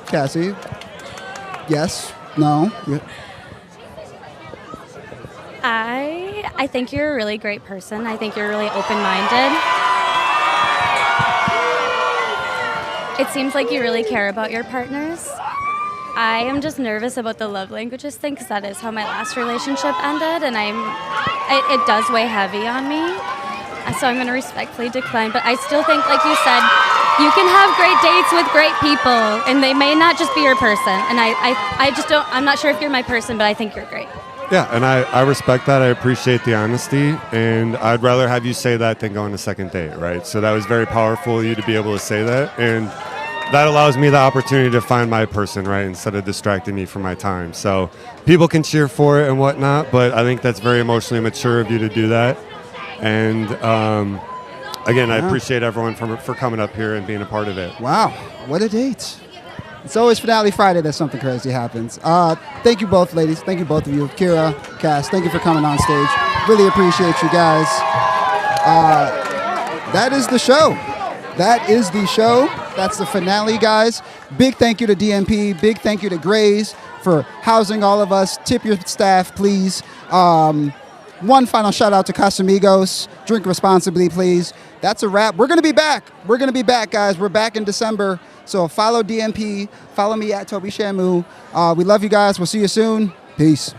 Cassie? Yes? No? I think you're a really great person. I think you're really open-minded. It seems like you really care about your partners. I am just nervous about the love languages thing because that is how my last relationship ended, and it does weigh heavy on me. So I'm going to respectfully decline. But I still think, like you said, you can have great dates with great people, and they may not just be your person. And I'm not sure if you're my person, but I think you're great. Yeah, and I respect that. I appreciate the honesty, and I'd rather have you say that than go on a second date, right? So that was very powerful of you to be able to say that, and that allows me the opportunity to find my person, right, instead of distracting me from my time. So people can cheer for it and whatnot, but I think that's very emotionally mature of you to do that. And again, I appreciate everyone for coming up here and being a part of it. Wow, what a date. It's always Finale Friday that something crazy happens. Thank you both, ladies. Thank you both of you. Kira, Cass, thank you for coming on stage. Really appreciate you guys. That is the show. That's the finale, guys. Big thank you to DMP. Big thank you to Grays for housing all of us. Tip your staff, please. One final shout out to Casamigos. Drink responsibly, please. That's a wrap. We're going to be back. Guys. We're back in December. So follow DMP. Follow me at Toby Shamu. We love you guys. We'll see you soon. Peace.